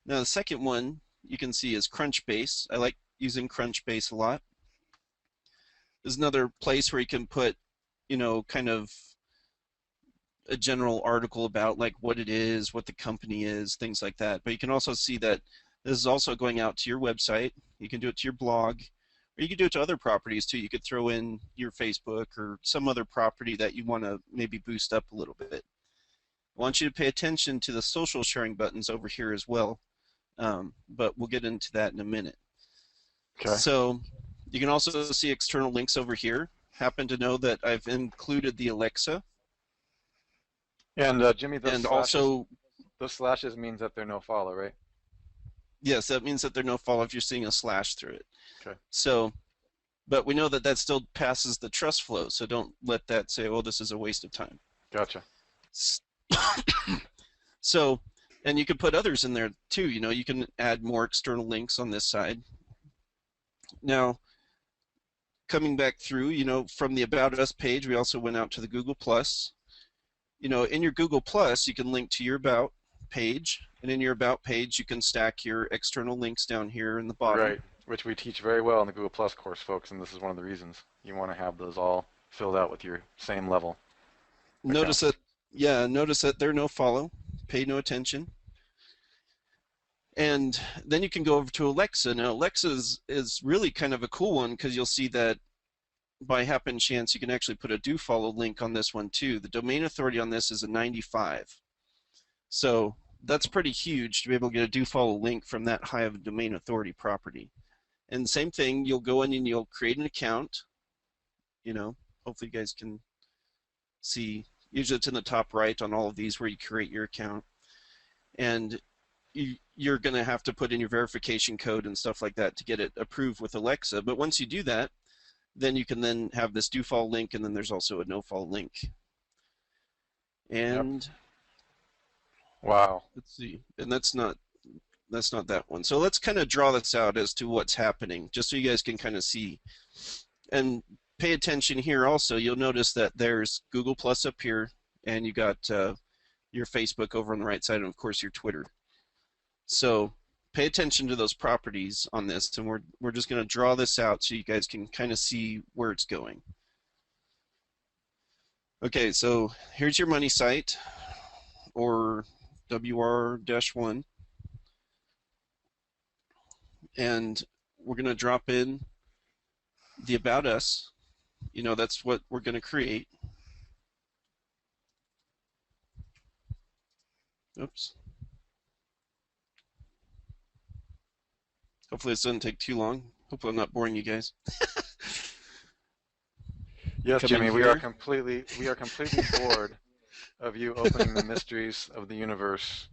Now the second one you can see is Crunchbase. I like using Crunchbase a lot. There's another place where you can put, kind of a general article about like what it is, what the company is, things like that. But you can also see that this is also going out to your website. You can do it to your blog, or you can do it to other properties too. You could throw in your Facebook or some other property that you want to maybe boost up a little bit. I want you to pay attention to the social sharing buttons over here as well, but we'll get into that in a minute. Okay. So you can also see external links over here. Happen to know that I've included the Alexa. And Jimmy, And also, those slashes means that they're no follow, right? yes, that means that they're no follow if you're seeing a slash through it. Okay. So, but we know that that still passes the trust flow, so don't let that say, oh, this is a waste of time. Gotcha. So, and you can put others in there too. You can add more external links on this side. Now, coming back through, from the About Us page, we also went out to the Google+. In your Google+, you can link to your About page, and in your About page, you can stack your external links down here in the bottom. Right, which we teach very well in the Google Plus course, folks, and this is one of the reasons you want to have those all filled out with your same level. Notice that they're no follow, pay no attention. And then you can go over to Alexa. Now, Alexa is really kind of a cool one because you'll see that by happen chance, you can actually put a do follow link on this one too. The domain authority on this is a 95. So that's pretty huge to be able to get a do follow link from that high of a domain authority property. And same thing, you'll go in and you'll create an account. Hopefully you guys can see. Usually it's in the top right on all of these where you create your account. And you're going to have to put in your verification code and stuff like that to get it approved with Alexa. But once you do that, then you can then have this do follow link, and then there's also a no follow link. And Yep. Wow. let's see, and that's not that one. So let's kind of draw this out as to what's happening, just so you guys can kind of see. And pay attention here also. You'll notice that there's Google Plus up here, and you got your Facebook over on the right side, and of course your Twitter. So pay attention to those properties on this, and we're just going to draw this out so you guys can kind of see where it's going. Okay, so here's your money site, or WR-1, and we're going to drop in the About Us. That's what we're going to create. Oops. Hopefully this doesn't take too long. Hopefully I'm not boring you guys. Yes, Come Jimmy, in we are here. completely bored of you opening the mysteries of the universe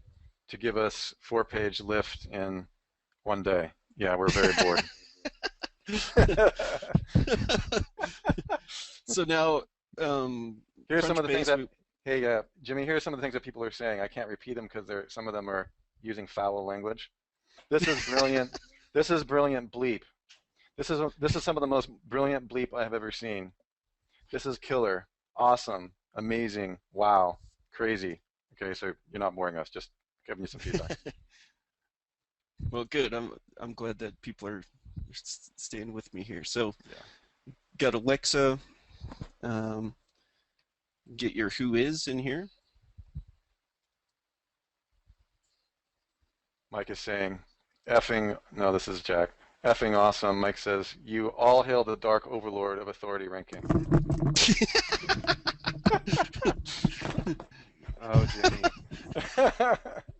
to give us 4-page lift in one day. Yeah, we're very bored. So now, Here's some of the things Crunchbase, hey, Jimmy, here's some of the things that people are saying. I can't repeat them because some of them are using foul language. This is brilliant. This is brilliant bleep. This is some of the most brilliant bleep I have ever seen. This is killer, awesome, amazing, wow, crazy. Okay, so you're not boring us, just giving you some feedback. well, good. I'm glad that people are staying with me here. So, Yeah. got Alexa. Get your who is in here. Mike is saying, no, this is Jack. Effing awesome. Mike says, you all hail the dark overlord of authority ranking. Oh, Jimmy.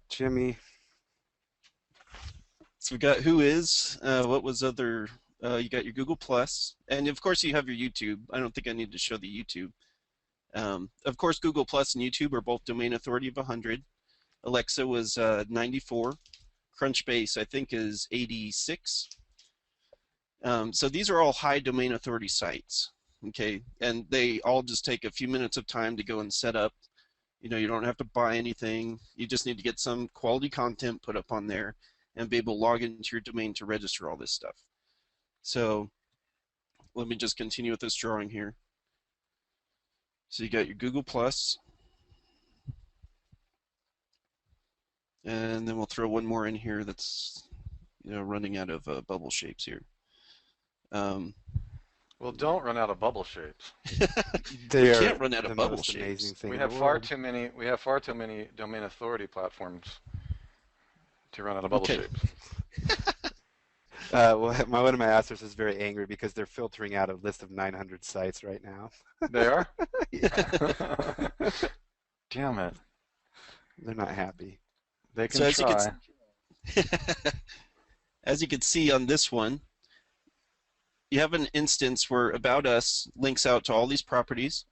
Jimmy. So we got who is. What was other? You got your Google Plus, and of course you have your YouTube. I don't think I need to show the YouTube. Of course, Google Plus and YouTube are both domain authority of 100. Alexa was 94. Crunchbase, I think, is 86. So these are all high domain authority sites, okay? And they all just take a few minutes of time to go and set up. You know, you don't have to buy anything. You just need to get some quality content put up on there and be able to log into your domain to register all this stuff. So let me just continue with this drawing here. So you got your Google Plus, and then we'll throw one more in here that's, you know, running out of bubble shapes here. Well, don't run out of bubble shapes. They can't are run out of the bubble most shapes. amazing thing We in have the far world. too many. We have far too many domain authority platforms to run out of bubble Okay. shapes. Well, one of my masters is very angry because they're filtering out a list of 900 sites right now. They are? Yeah. Damn it. They're not happy. They can So as you try. as you can see on this one, you have an instance where About Us links out to all these properties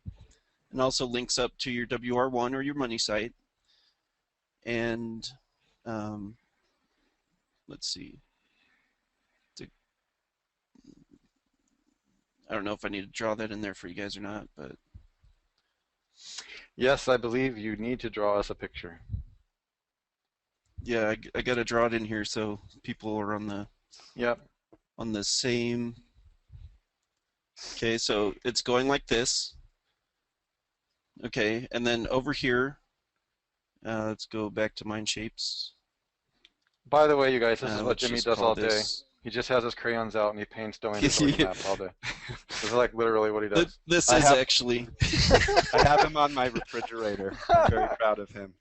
and also links up to your WR1 or your money site. And let's see. I don't know if I need to draw that in there for you guys or not, but Yes, I believe you need to draw us a picture. yeah, I got to draw it in here so people are on Yep. the same. Okay, so it's going like this. Okay, and then over here, let's go back to mind shapes. By the way, you guys, this is what Let's Jimmy just does call all day. this- He just has his crayons out and he paints domain authority maps all day. This is like literally what he does. This I is have- actually. I have him on my refrigerator. I'm very proud of him.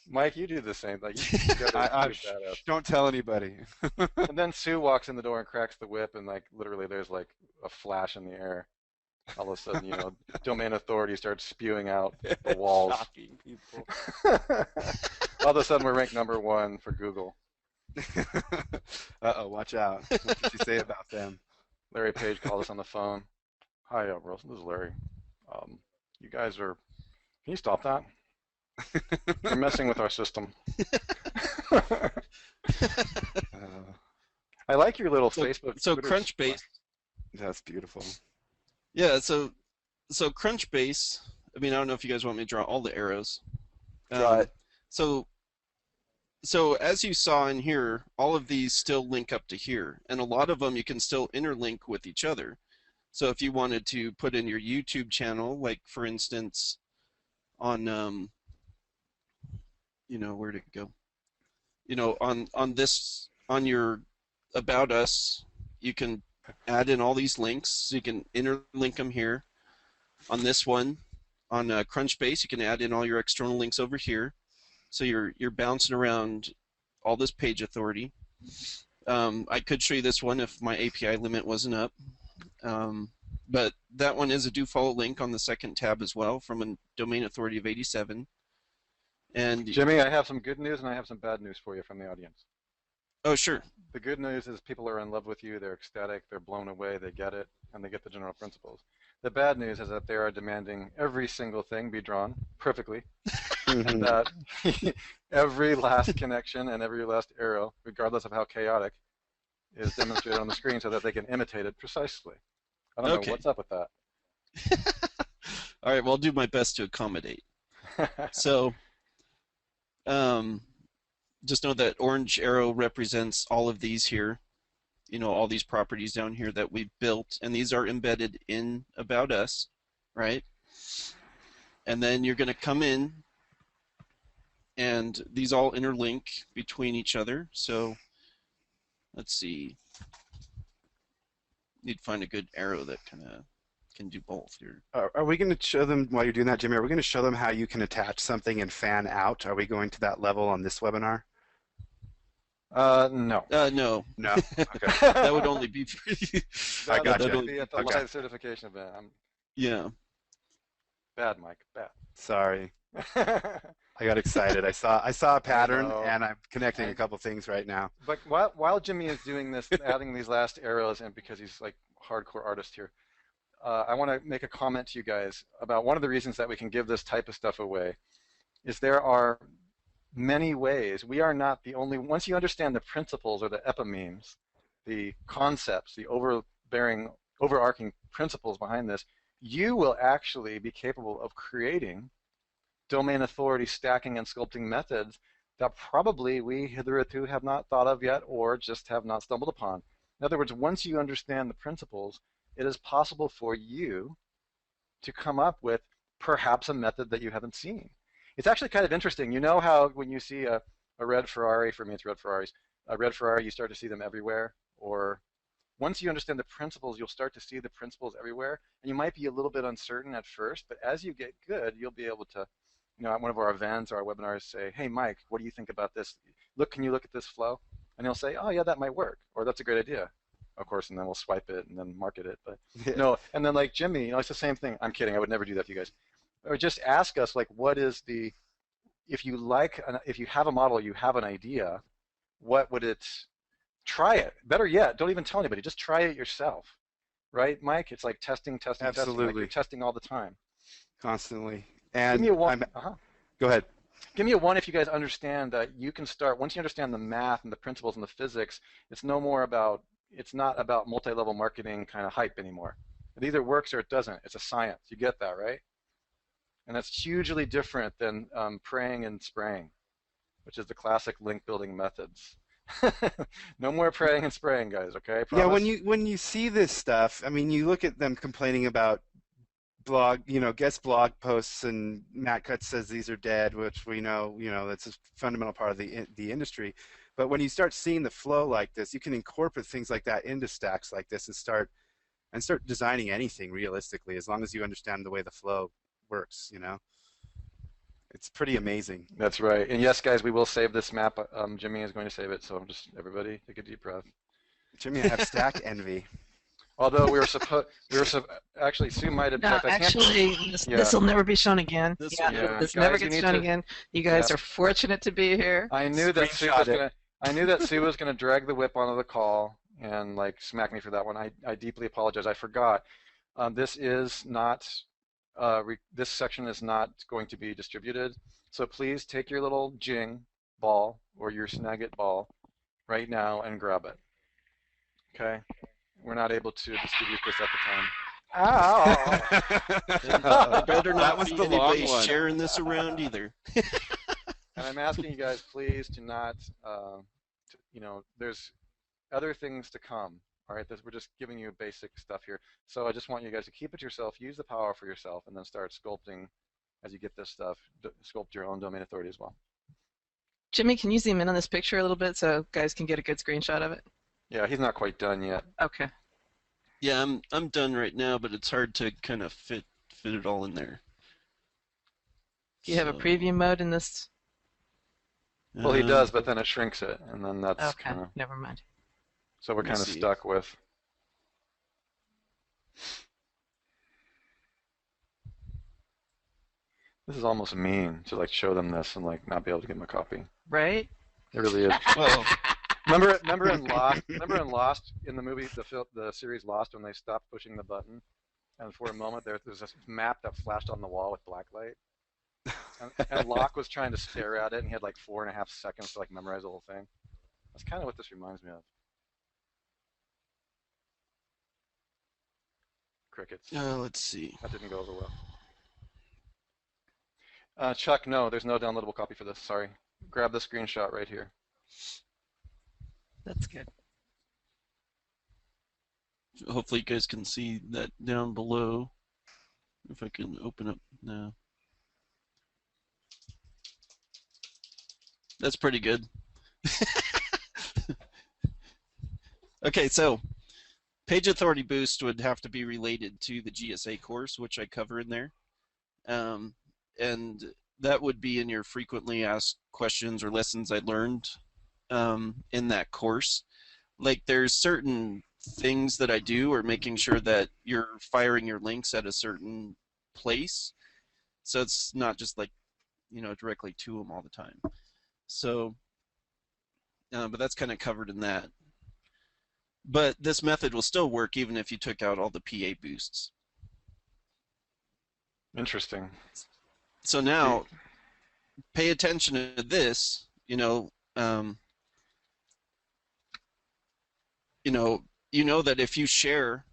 Mike, you do the same. Like you gotta do that. Don't tell anybody. And then Sue walks in the door and cracks the whip, and like literally, there's like a flash in the air. All of a sudden, you know, domain authority starts spewing out the walls. Shocking people. All of a sudden, we're ranked #1 for Google. Uh-oh, watch out. What did you say about them? Larry Page called us on the phone. Hi, Wilson. This is Larry. You guys are. Can you stop that? You're messing with our system. I like your little Facebook. So Twitter Crunchbase. That's beautiful. Yeah, so Crunchbase. I mean, I don't know if you guys want me to draw all the arrows. Draw it. So as you saw in here, all of these still link up to here, and a lot of them you can still interlink with each other. So if you wanted to put in your YouTube channel, like for instance, on you know, where'd it go? You know, on your About Us, you can add in all these links. So you can interlink them here. On this one, on Crunchbase, you can add in all your external links over here. So you're bouncing around all this page authority. I could show you this one if my API limit wasn't up. But that one is a do follow link on the second tab as well from a domain authority of 87. And Jimmy, I have some good news and I have some bad news for you from the audience. oh, sure. The good news is people are in love with you, they're ecstatic, they're blown away, they get it, and they get the general principles. The bad news is that they are demanding every single thing be drawn perfectly, and that every last connection and every last arrow, regardless of how chaotic, is demonstrated on the screen so that they can imitate it precisely. I don't know what's up with that. All right, well, I'll do my best to accommodate. So just know that orange arrow represents all of these here, you know, all these properties down here that we've built, and these are embedded in About Us, right? And then you're going to come in, and these all interlink between each other. So let's see. Need to find a good arrow that kind of can do both here. Are we going to show them, while you're doing that, Jimmy, are we going to show them how you can attach something and fan out? Are we going to that level on this webinar? No. No. No? Okay. That would only be for you. I got That you. would be at the Okay. live certification event. I'm Yeah. bad, Mike. Sorry. Bad. I got excited. I saw a pattern, know. and I'm connecting a couple things right now. But while Jimmy is doing this, adding these last arrows, and because he's like hardcore artist here, I want to make a comment to you guys about one of the reasons that we can give this type of stuff away is there are many ways. We are not the only, once you understand the principles or the epimemes, the concepts, the overarching principles behind this, you will actually be capable of creating domain authority stacking and sculpting methods that probably we hitherto have not thought of yet or just have not stumbled upon. In other words, once you understand the principles, it is possible for you to come up with perhaps a method that you haven't seen. It's actually kind of interesting. You know how when you see a red Ferrari, for me it's red Ferraris, a red Ferrari, you start to see them everywhere? Or once you understand the principles, you'll start to see the principles everywhere. And you might be a little bit uncertain at first, but as you get good, you'll be able to, you know, at one of our events or our webinars say, hey, Mike, what do you think about this? Look, can you look at this flow? And he'll say, oh, yeah, that might work, or that's a great idea. Of course, and then we'll swipe it and then market it. But no, and then like Jimmy, you know, it's the same thing. I'm kidding. I would never do that to you guys. Or just ask us, like, what is the, if you have a model, you have an idea, what would it, try it. Better yet, don't even tell anybody. Just try it yourself. Right, Mike? It's like testing, Absolutely. like you're testing all the time. Constantly. And give me a one. Go ahead. Give me a one if you guys understand that you can start, once you understand the math and the principles and the physics, it's no more about, it's not about multi-level marketing kind of hype anymore. It either works or it doesn't. It's a science. You get that, right? And that's hugely different than praying and spraying, which is the classic link building methods. No more praying and spraying, guys, okay? Promise? Yeah, when you see this stuff, I mean, you look at them complaining about guest blog posts, and Matt Cutts says these are dead, which we know, that's a fundamental part of the industry. But when you start seeing the flow like this, you can incorporate things like that into stacks like this and start designing anything realistically, as long as you understand the way the flow works, It's pretty amazing. That's right. And yes, guys, we will save this map. Jimmy is going to save it, so just everybody take a deep breath. Jimmy, I have stack envy. Although actually, Sue might have checked. Actually, this will never be shown again. This never gets shown again. You guys are fortunate to be here. I knew that Sue was gonna drag the whip onto the call and like smack me for that one. I deeply apologize. I forgot. This is not. This section is not going to be distributed. So please take your little Jing ball or your Snagit ball right now and grab it. Okay. We're not able to distribute this at the time. Ow! Better not was be the long anybody one. sharing this around either. And I'm asking you guys, please, to not, there's other things to come. All right, we're just giving you basic stuff here. So I just want you guys to keep it yourself, use the power for yourself, and then start sculpting as you get this stuff, sculpt your own domain authority as well. Jimmy, can you zoom in on this picture a little bit so guys can get a good screenshot of it? Yeah, he's not quite done yet. Okay. Yeah, I'm done right now, but it's hard to kind of fit it all in there. Do you have a preview mode in this? Well, he does, but then it shrinks it, and then that's okay. kind of. Never mind. So we're kind of stuck with. This is almost mean to like show them this and like not be able to get them a copy. Right? It really is. Well, remember in Lost? Remember in Lost in the movie, the series Lost, when they stopped pushing the button, and for a moment there's this map that flashed on the wall with black light, and Locke was trying to stare at it, and he had like 4.5 seconds to like memorize the whole thing. That's kind of what this reminds me of. Crickets. let's see. That didn't go over well. Chuck, no, there's no downloadable copy for this. Sorry. Grab the screenshot right here. That's good. Hopefully you guys can see that down below. If I can open up now. That's pretty good. Okay, so page authority boost would have to be related to the GSA course, which I cover in there. And that would be in your frequently asked questions or lessons I learned in that course. Like there's certain things that I do, or making sure that you're firing your links at a certain place. So it's not just like, directly to them all the time. So, but that's kind of covered in that. But this method will still work even if you took out all the PA boosts. Interesting. So now, pay attention to this. You know that if you share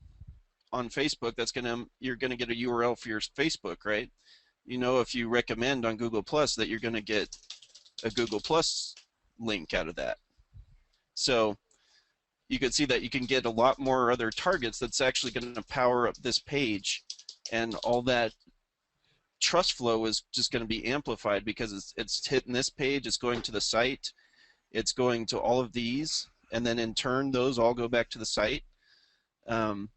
on Facebook, you're gonna get a URL for your Facebook, right? You know, if you recommend on Google Plus, that you're gonna get a Google Plus link out of that. So you can see that you can get a lot more other targets that's actually going to power up this page, and all that trust flow is just going to be amplified because it's hitting this page, it's going to the site, it's going to all of these, and then in turn those all go back to the site. And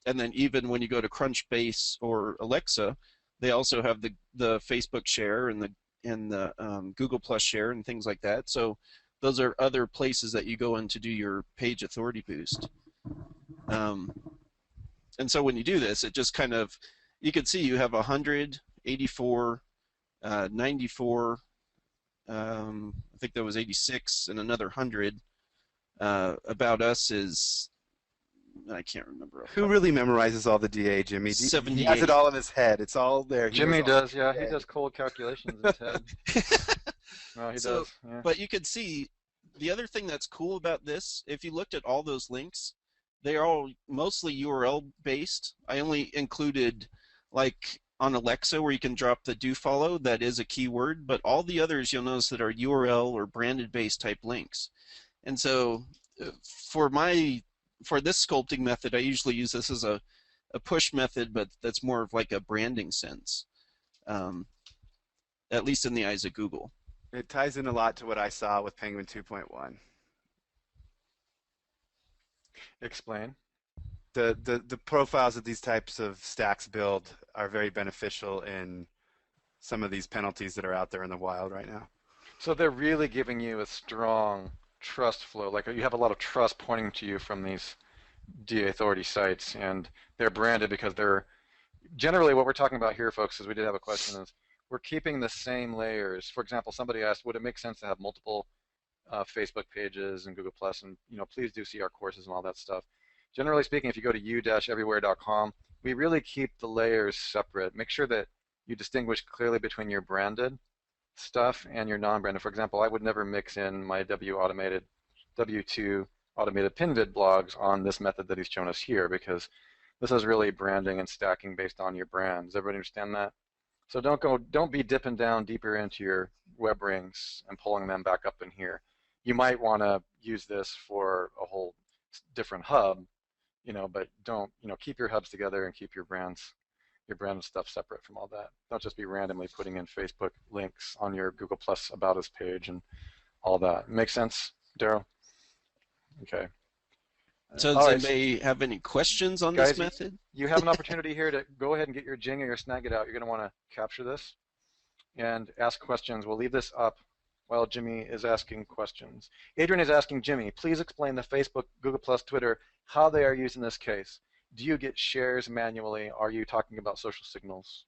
then even when you go to Crunchbase or Alexa, they also have the Facebook share and the Google Plus share and things like that. So those are other places that you go in to do your page authority boost. And so when you do this, it just kind of, you can see you have 100, 84, 94, I think that was 86, and another 100. About Us is, I can't remember. Who really memorizes all the DA, Jimmy? He 78. has it all in his head. It's all there. Jimmy does, yeah. He does cold calculations in his head. No, he does. Yeah. But you can see the other thing that's cool about this, if you looked at all those links, they are all mostly URL based. I only included, like on Alexa, where you can drop the do follow, that is a keyword, but all the others you'll notice that are URL or branded based type links. And so for this sculpting method, I usually use this as a push method, but that's more of like a branding sense, at least in the eyes of Google. It ties in a lot to what I saw with Penguin 2.1. Explain. The profiles that these types of stacks build are very beneficial in some of these penalties that are out there in the wild right now. So they're really giving you a strong trust flow, like you have a lot of trust pointing to you from these DA authority sites, and they're branded because they're generally, what we're talking about here, folks, is we did have a question, is we're keeping the same layers. For example, somebody asked, would it make sense to have multiple Facebook pages and Google Plus, and please do see our courses and all that stuff. Generally speaking, if you go to u-everywhere.com, we really keep the layers separate. Make sure that you distinguish clearly between your branded stuff and your non-branded. For example, I would never mix in my W2 automated pinvid blogs on this method that he's shown us here, because this is really branding and stacking based on your brand. Does everybody understand that? So don't be dipping down deeper into your web rings and pulling them back up in here. You might want to use this for a whole different hub, but don't, keep your hubs together and keep your branded stuff separate from all that. Don't just be randomly putting in Facebook links on your Google Plus About Us page and all that. Make sense, Daryl? Okay. So does anybody have any questions on this method? You have an opportunity here to go ahead and get your Jing or your Snagit out. You're going to want to capture this and ask questions. We'll leave this up while Jimmy is asking questions. Adrian is asking Jimmy, please explain the Facebook, Google+, Twitter, how they are used in this case. Do you get shares manually? Are you talking about social signals?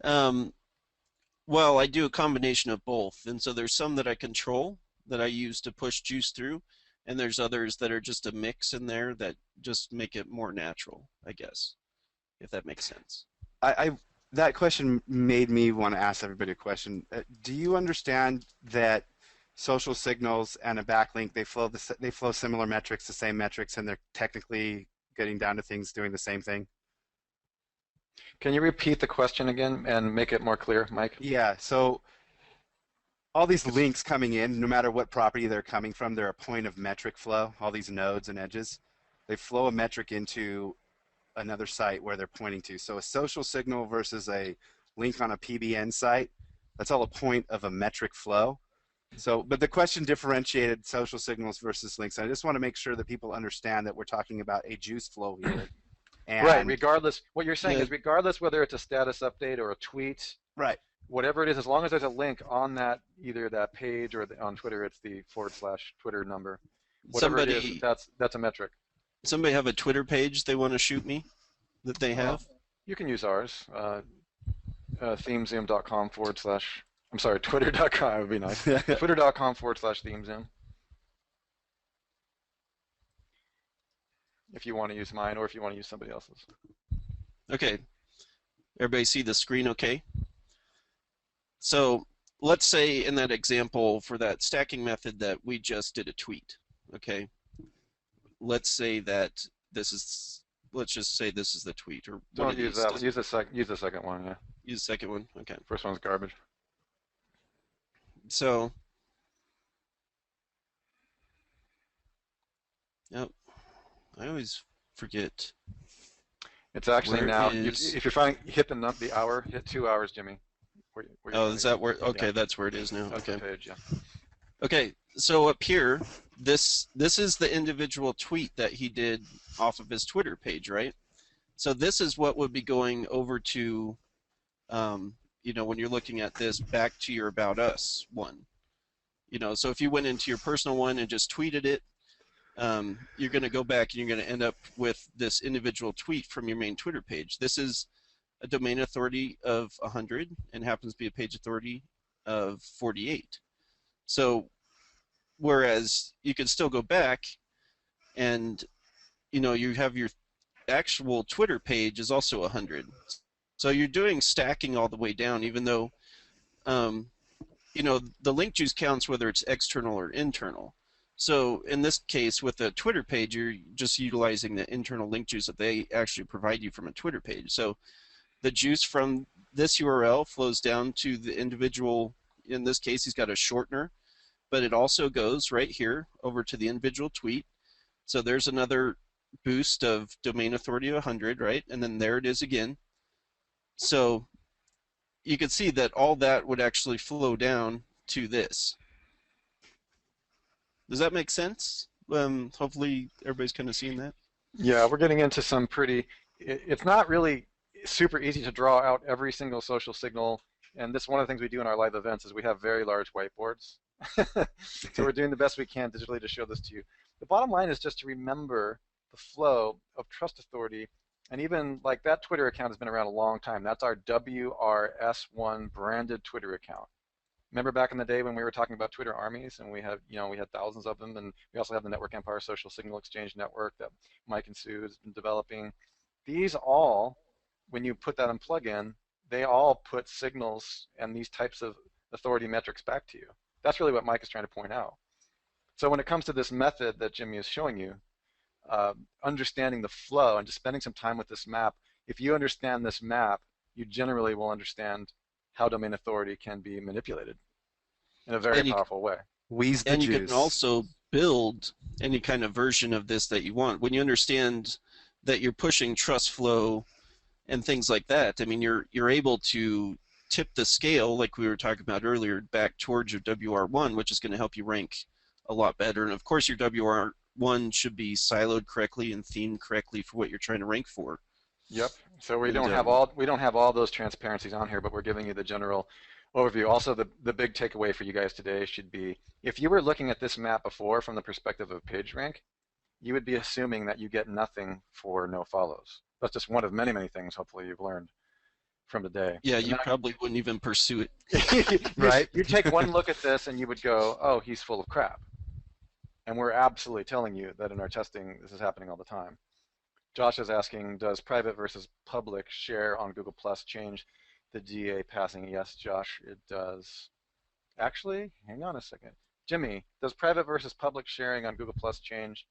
Well, I do a combination of both. And so there's some that I control that I use to push juice through, and there's others that are just a mix in there that just make it more natural, I guess, if that makes sense. That question made me want to ask everybody a question. Do you understand that social signals and a backlink, they flow similar metrics, the same metrics, and they're technically getting down to things doing the same thing? Can you repeat the question again and make it more clear, Mike? Yeah, so all these links coming in, no matter what property they're coming from, they're a point of metric flow, all these nodes and edges. They flow a metric into another site where they're pointing to. So a social signal versus a link on a PBN site, that's all a point of a metric flow. So, but the question differentiated social signals versus links. I just want to make sure that people understand that we're talking about a juice flow here. And right, regardless, what you're saying is regardless whether it's a status update or a tweet, right, whatever it is, as long as there's a link on that, either that page or on Twitter, it's the / Twitter number. Whatever it is, that's a metric. Somebody have a Twitter page they want to shoot me that they have? You can use ours. Themezoom.com / I'm sorry, twitter.com would be nice. Twitter.com / themezoom. If you want to use mine or if you want to use somebody else's. Okay. Everybody see the screen okay? So let's say in that example for that stacking method that we just did a tweet, okay? Let's say that this is, let's just say this is the tweet, or one Don't of use these. that. Use the second one. Yeah. Use the second one, okay. First one's garbage. So, yep, I always forget. It's actually Where now. is? If you're finding, hit the hour. Hit 2 hours, Jimmy. Where you're Oh, trying is to that go. where? Okay, Yeah, that's where it is now. that's Okay. the page. Yeah. Okay, so up here, this is the individual tweet that he did off of his Twitter page, right? So this is what would be going over to, you know, when you're looking at this, back to your About Us one. You know, so if you went into your personal one and just tweeted it, you're going to go back and you're going to end up with this individual tweet from your main Twitter page. This is a domain authority of 100 and happens to be a page authority of 48. So whereas you can still go back and, you know, you have your actual Twitter page is also 100. So you're doing stacking all the way down, even though, you know, the link juice counts whether it's external or internal. So in this case, with a Twitter page, you're just utilizing the internal link juice that they actually provide you from a Twitter page. So the juice from this URL flows down to the individual. In this case, he's got a shortener, but it also goes right here over to the individual tweet. So there's another boost of domain authority of 100, right? And then there it is again. So you can see that all that would actually flow down to this. Does that make sense? Hopefully everybody's kind of seeing that. Yeah, we're getting into some pretty. It's not really super easy to draw out every single social signal, and this one of the things we do in our live events is we have very large whiteboards. So we're doing the best we can digitally to show this to you. The bottom line is just to remember the flow of trust authority, and even like that Twitter account has been around a long time. That's our WRS1 branded Twitter account. Remember back in the day when we were talking about Twitter armies, and we had, you know, we had thousands of them, and we also have the Network Empire Social Signal Exchange Network that Mike and Sue has been developing. These all, when you put that in plug-in, they all put signals and these types of authority metrics back to you. That's really what Mike is trying to point out. So when it comes to this method that Jimmy is showing you, understanding the flow and just spending some time with this map, if you understand this map, you generally will understand how domain authority can be manipulated in a very powerful way. Wheeze the And juice. you can also build any kind of version of this that you want. When you understand that you're pushing trust flow and things like that, I mean, you're able to tip the scale, like we were talking about earlier, back towards your WR1, which is going to help you rank a lot better. And of course, your WR1 should be siloed correctly and themed correctly for what you're trying to rank for. Yep. So we don't have all those transparencies on here, but we're giving you the general overview. Also, the big takeaway for you guys today should be, if you were looking at this map before from the perspective of PageRank, you would be assuming that you get nothing for no follows. That's just one of many, many things hopefully you've learned from today. Yeah, you probably wouldn't even pursue it. Right? You take one look at this and you would go, oh, he's full of crap. And we're absolutely telling you that in our testing, this is happening all the time. Josh is asking, does private versus public share on Google Plus change the DA passing? Yes, Josh, it does. Actually, hang on a second. Jimmy, does private versus public sharing on Google Plus change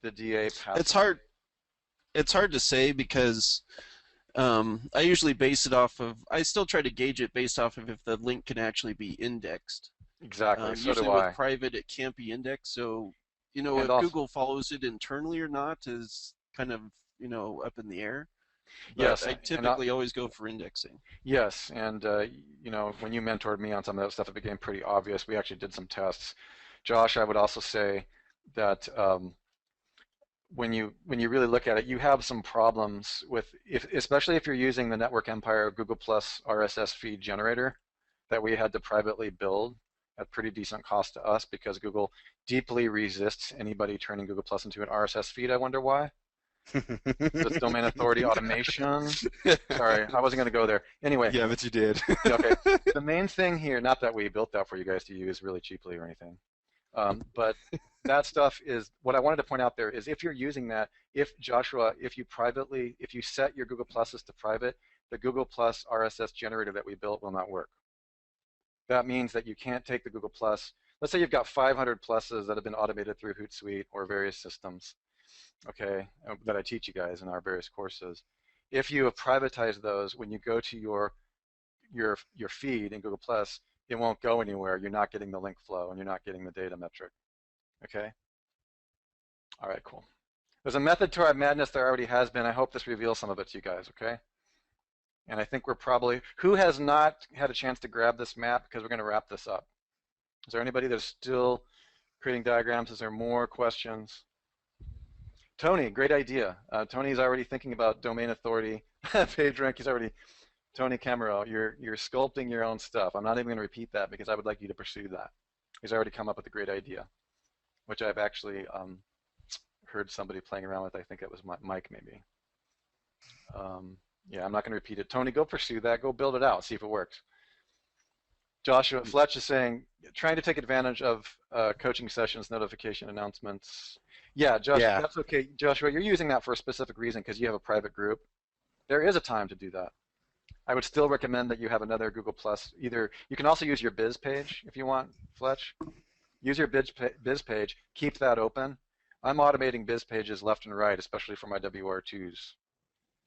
the DA passing? It's hard to say because I usually base it off of, I still try to gauge it based off of if the link can actually be indexed. Exactly, so usually do I. with private, it can't be indexed, so, you know, And if also, Google follows it internally or not is kind of, you know, up in the air. But yes, I typically always go for indexing. Yes, and you know, when you mentored me on some of that stuff, it became pretty obvious. We actually did some tests. Josh, I would also say that when you really look at it, you have some problems with, especially if you're using the Network Empire Google Plus RSS feed generator that we had to privately build at pretty decent cost to us because Google deeply resists anybody turning Google Plus into an RSS feed. I wonder why. This domain authority automation. Sorry, I wasn't going to go there. Anyway. Yeah, but you did. Okay. The main thing here, not that we built that for you guys to use really cheaply or anything, but that stuff is, what I wanted to point out there is if you're using that, if Joshua, if you set your Google Pluses to private, the Google Plus RSS generator that we built will not work. That means that you can't take the Google Plus. Let's say you've got 500 pluses that have been automated through Hootsuite or various systems, okay, that I teach you guys in our various courses. If you have privatized those, when you go to your feed in Google Plus, it won't go anywhere. You're not getting the link flow and you're not getting the data metric. Okay? All right, cool. There's a method to our madness. There already has been. I hope this reveals some of it to you guys, okay? And I think we're probably, who has not had a chance to grab this map? Because we're going to wrap this up. Is there anybody that's still creating diagrams? Is there more questions? Tony, great idea. Tony's already thinking about domain authority, page rank. He's already, Tony Camero, you're sculpting your own stuff. I'm not even going to repeat that because I would like you to pursue that. He's already come up with a great idea, which I've actually heard somebody playing around with. I think it was Mike maybe. Yeah, I'm not going to repeat it. Tony, go pursue that. Go build it out. See if it works. Joshua Fletch is saying, trying to take advantage of coaching sessions, notification announcements. Yeah, Josh, that's okay. Joshua, you're using that for a specific reason because you have a private group. There is a time to do that. I would still recommend that you have another Google Plus. Either you can also use your biz page if you want, Fletch. Use your biz page. Keep that open. I'm automating biz pages left and right, especially for my WR2s.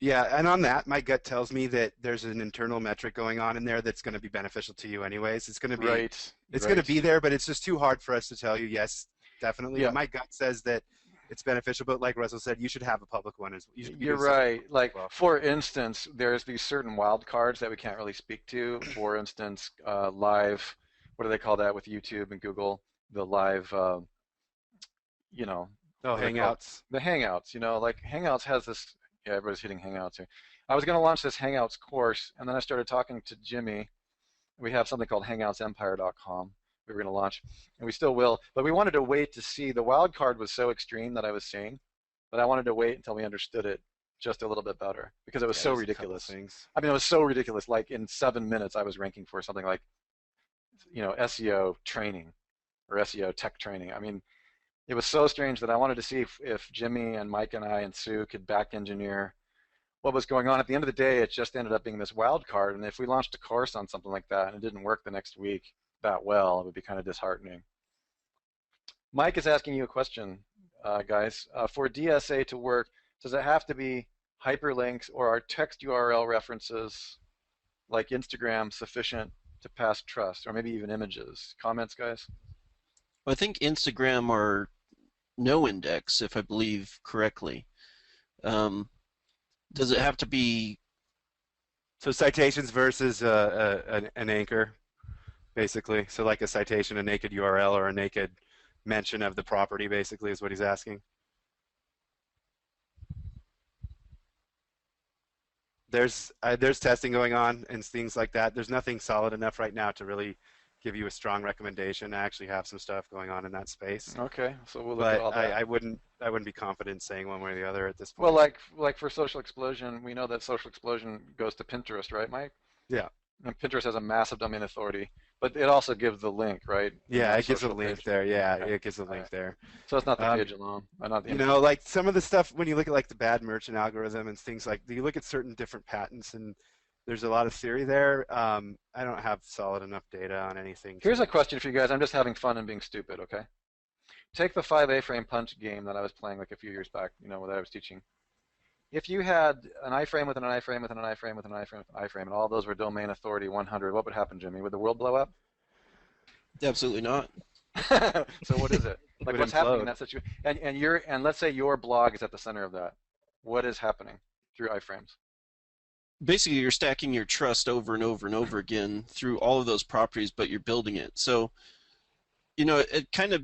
Yeah, and on that, my gut tells me that there's an internal metric going on in there that's going to be beneficial to you anyways. It's going to be going to be there, but it's just too hard for us to tell you yes, definitely. Yeah. My gut says that it's beneficial, but like Russell said, you should have a public one. You're right. Like, for instance, there's these certain wildcards that we can't really speak to. For instance, live, what do they call that with YouTube and Google? The live, you know. Oh, Hangouts. The Hangouts, you know, like Hangouts has this, yeah, everybody's hitting Hangouts here. I was going to launch this Hangouts course, and then I started talking to Jimmy. We have something called hangoutsempire.com. We were going to launch, and we still will, but we wanted to wait to see. The wild card was so extreme that I was seeing that I wanted to wait until we understood it just a little bit better because it was so ridiculous. I mean, it was so ridiculous. Like in 7 minutes, I was ranking for something like, you know, SEO training or SEO tech training. I mean, it was so strange that I wanted to see if Jimmy and Mike and I and Sue could back engineer what was going on. At the end of the day, it just ended up being this wild card, and if we launched a course on something like that and it didn't work the next week that well, it would be kind of disheartening. Mike is asking you a question, guys. For DSA to work, does it have to be hyperlinks or are text URL references like Instagram sufficient to pass trust, or maybe even images? Comments, guys? I think Instagram are no index, if I believe correctly. Does it have to be? So citations versus an anchor, basically. So like a citation, a naked URL, or a naked mention of the property, basically, is what he's asking. There's testing going on and things like that. There's nothing solid enough right now to really give you a strong recommendation. I actually have some stuff going on in that space. Okay, so we'll look at all that. I wouldn't be confident saying one way or the other at this point. Well, like for Social Explosion, we know that Social Explosion goes to Pinterest, right, Mike? Yeah. And Pinterest has a massive domain authority, but it also gives the link, right? Yeah, it gives a link there. Yeah, it gives a link there. So it's not the page alone. Not the you know, like some of the stuff when you look at like the bad merchant algorithm and things like, you look at certain different patents and there's a lot of theory there. I don't have solid enough data on anything. Here's a question for you guys. I'm just having fun and being stupid, okay? Take the 5A frame punch game that I was playing like a few years back, you know, that I was teaching. If you had an iframe with an iframe with an iframe with an iframe with an iframe, and all those were domain authority 100, what would happen, Jimmy? Would the world blow up? Absolutely not. So what is it? Like what's happening in that situation? And let's say your blog is at the center of that. What is happening through iframes? Basically, you're stacking your trust over and over and over again through all of those properties, but you're building it. So, you know, it kind of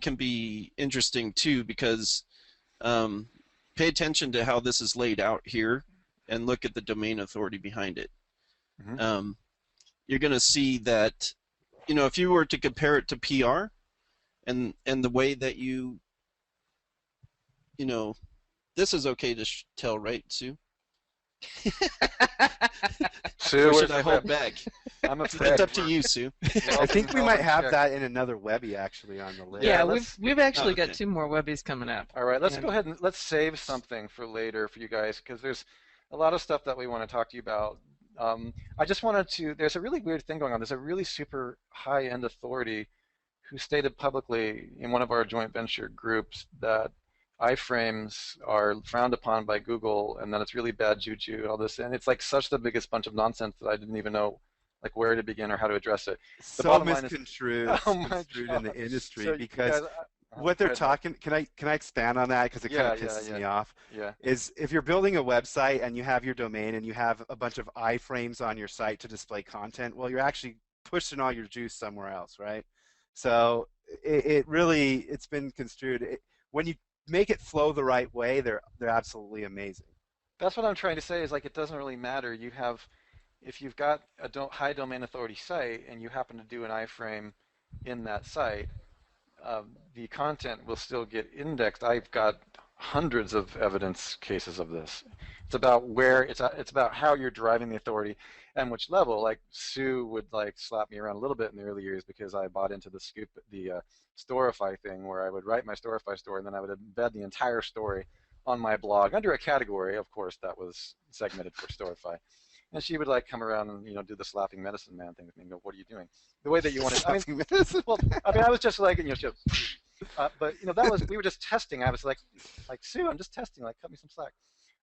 can be interesting too, because pay attention to how this is laid out here and look at the domain authority behind it. Mm-hmm. You're going to see that, you know, if you were to compare it to PR and the way that you know, this is okay to tell, right, Sue? Sue, or should I hold back? I'm afraid. That's up to you, Sue. I think we might have that in another Webby actually on the list. Yeah, we've actually got 2 more Webbies coming up. All right, let's go ahead and let's save something for later for you guys, because there's a lot of stuff that we want to talk to you about. I just wanted to, there's a really weird thing going on. There's a really super high-end authority who stated publicly in one of our joint venture groups that iframes are frowned upon by Google and that it's really bad juju and all this. And it's like such the biggest bunch of nonsense that I didn't even know like where to begin or how to address it. The So bottom line is, misconstrued, oh my construed in God. the industry So because guys, what go they're ahead, Mark. talking, can I expand on that because it kind Yeah, of yeah, pisses yeah, me off, yeah. is if you're building a website and you have your domain and you have a bunch of iframes on your site to display content, well, you're actually pushing all your juice somewhere else, right? So it really, it's been construed. When you make it flow the right way, they're absolutely amazing. That's what I'm trying to say is like it doesn't really matter. You have, if you've got a high domain authority site and you happen to do an iframe in that site, the content will still get indexed. I've got hundreds of evidence cases of this. It's about where it's about how you're driving the authority and which level. Like Sue would like slap me around a little bit in the early years because I bought into the scoop, the Storify thing, where I would write my Storify story and then I would embed the entire story on my blog under a category, of course, that was segmented for Storify. And she would like come around and do the slapping medicine man thing with me and go, "What are you doing?" The way that you wanted. I mean, well, I mean, I was just like, she but that was, we were just testing. I was like Sue, I'm just testing. Like, cut me some slack.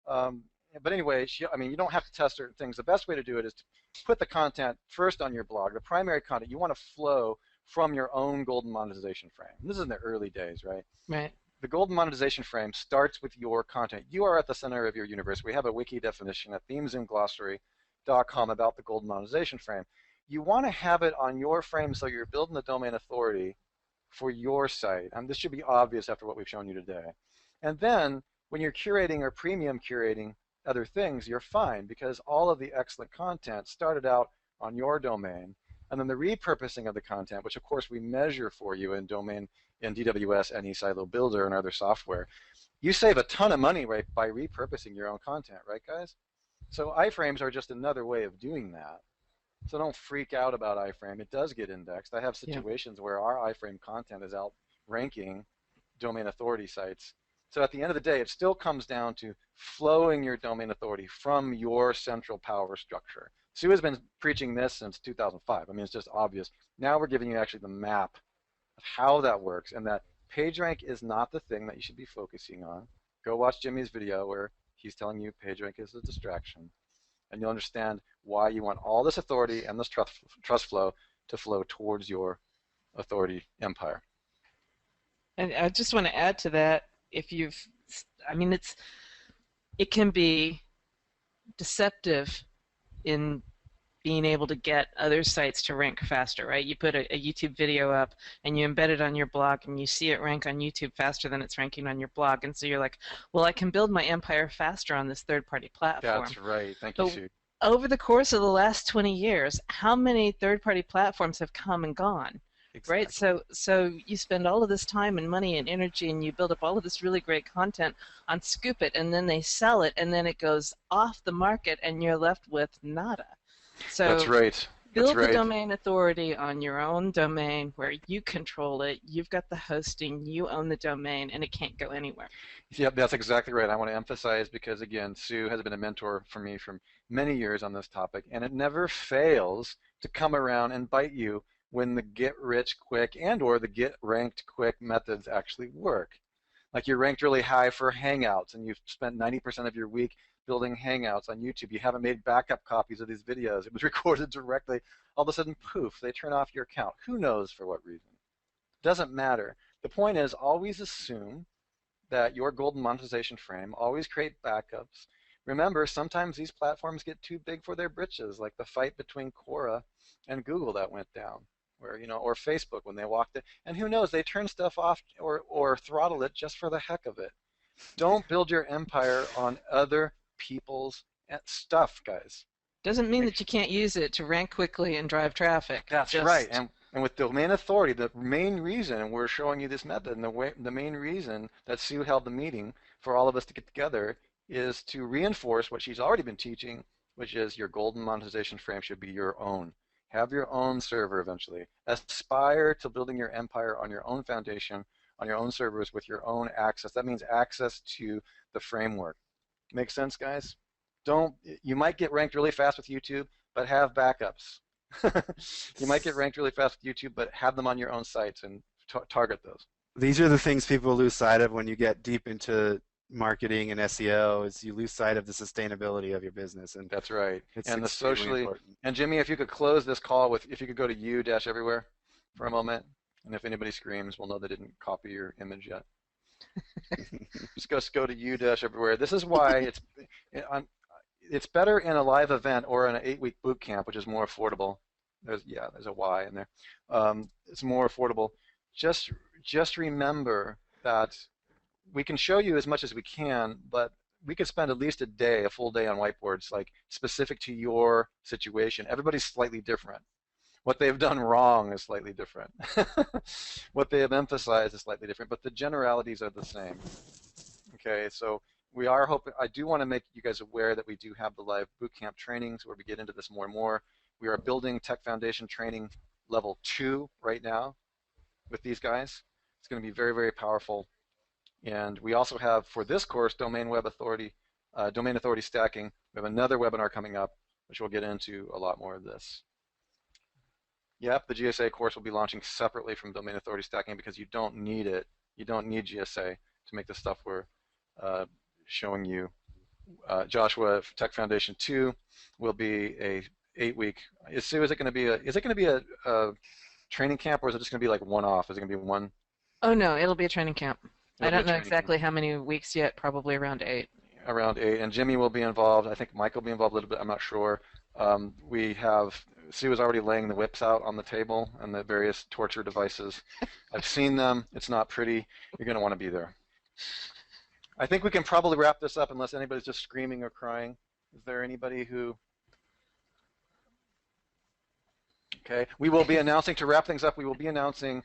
Um, but anyway, I mean, you don't have to test certain things. The best way to do it is to put the content first on your blog. The primary content you want to flow from your own golden monetization frame. This is in the early days, right? Right. The golden monetization frame starts with your content. You are at the center of your universe. We have a wiki definition at themesandglossary.com about the golden monetization frame. You want to have it on your frame so you're building the domain authority for your site. This should be obvious after what we've shown you today. And then when you're curating or premium curating other things, you're fine because all of the excellent content started out on your domain. And then the repurposing of the content, which of course we measure for you in domain in DWS and eSilo Builder and other software, you save a ton of money right by repurposing your own content, right guys? So iframes are just another way of doing that. So don't freak out about iframe. It does get indexed. I have situations where our iframe content is outranking domain authority sites. So at the end of the day, it still comes down to flowing your domain authority from your central power structure. Sue has been preaching this since 2005. I mean, it's just obvious. Now we're giving you actually the map of how that works, and that PageRank is not the thing that you should be focusing on. Go watch Jimmy's video where he's telling you PageRank is a distraction, and you'll understand why you want all this authority and this trust flow to flow towards your authority empire. And I just want to add to that, I mean, it can be deceptive in being able to get other sites to rank faster, right? You put a YouTube video up and you embed it on your blog and you see it rank on YouTube faster than it's ranking on your blog. And so you're like, well, I can build my empire faster on this third-party platform. That's right. Thank you, Sue. Over the course of the last 20 years, how many third-party platforms have come and gone? Exactly. Right, so you spend all of this time and money and energy, and you build up all of this really great content on Scoop It, and then they sell it, and then it goes off the market, and you're left with nada. So that's right. Build the domain authority on your own domain where you control it. You've got the hosting. You own the domain, and it can't go anywhere. Yep, that's exactly right. I want to emphasize because, again, Sue has been a mentor for me for many years on this topic, and it never fails to come around and bite you when the get rich quick and or the get ranked quick methods actually work. Like you're ranked really high for Hangouts and you've spent 90% of your week building Hangouts on YouTube. You haven't made backup copies of these videos. It was recorded directly. All of a sudden, poof, they turn off your account. Who knows for what reason? Doesn't matter. The point is always assume that your golden monetization frame, always create backups. Remember, sometimes these platforms get too big for their britches, like the fight between Quora and Google that went down. Where, or Facebook when they walked it, and who knows, they turn stuff off or throttle it just for the heck of it. Don't build your empire on other people's stuff, guys. Doesn't mean that you can't use it to rank quickly and drive traffic. That's right, and with domain authority, the main reason, and we're showing you this method, and the main reason that Sue held the meeting for all of us to get together is to reinforce what she's already been teaching, which is your golden monetization frame should be your own. Have your own server eventually. Aspire to building your empire on your own foundation, on your own servers with your own access. That means access to the framework. Make sense, guys? don't. You might get ranked really fast with YouTube, but have backups. You might get ranked really fast with YouTube, but have them on your own sites and target those. These are the things people lose sight of when you get deep into marketing and SEO, is you lose sight of the sustainability of your business. And that's right. It's and the extremely socially important. And Jimmy, if you could close this call with, if you could go to U-Everywhere for a moment, and if anybody screams, we'll know they didn't copy your image yet. Just go to U-Everywhere. This is why it's better in a live event or in an 8-week boot camp, which is more affordable. There's a Y in there. It's more affordable. Just remember that we can show you as much as we can, but we could spend at least a full day on whiteboards, like specific to your situation. Everybody's slightly different. What they've done wrong is slightly different. What they have emphasized is slightly different, but the generalities are the same. Okay, so we are hoping, I do want to make you guys aware that we do have the live bootcamp trainings where we get into this more and more. We are building Tech Foundation training level 2 right now with these guys. It's going to be very, very powerful. And we also have, for this course, domain authority stacking. We have another webinar coming up, which we'll get into a lot more of this. Yep, the GSA course will be launching separately from domain authority stacking because you don't need it. You don't need GSA to make the stuff we're showing you. Joshua, Tech Foundation 2 will be a 8-week. Sue, is it going to be a training camp, or is it just going to be like one-off? Is it going to be one? Oh no, it'll be a training camp. I don't know exactly camp. how many weeks yet. Probably around 8. Around 8, and Jimmy will be involved. I think Mike will be involved a little bit. I'm not sure. Sue is already laying the whips out on the table and the various torture devices. I've seen them. It's not pretty. You're going to want to be there. I think we can probably wrap this up unless anybody's just screaming or crying. Is there anybody who? Okay. We will be announcing, to wrap things up, we will be announcing.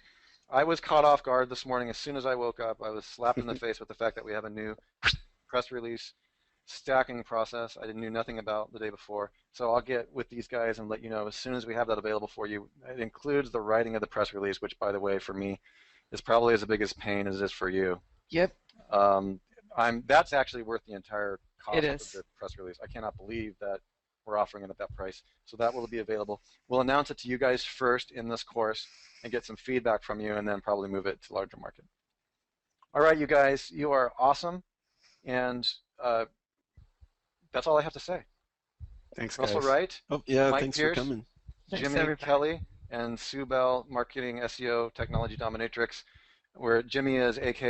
I was caught off guard this morning. As soon as I woke up, I was slapped in the face with the fact that we have a new press release stacking process I knew nothing about the day before. So I'll get with these guys and let you know as soon as we have that available for you. It includes the writing of the press release, which, by the way, for me, is probably as big a pain as it is for you. Yep. That's actually worth the entire cost It of is. the press release. I cannot believe that we're offering it at that price. So that will be available. We'll announce it to you guys first in this course and get some feedback from you, and then probably move it to larger market. All right, you guys, you are awesome, and that's all I have to say. Thanks, guys. Russell Wright, Oh, yeah, Mike thanks Pierce, for coming. Thanks, Jimmy everybody. Kelly, and Sue Bell, Marketing, SEO, Technology Dominatrix, where Jimmy is AK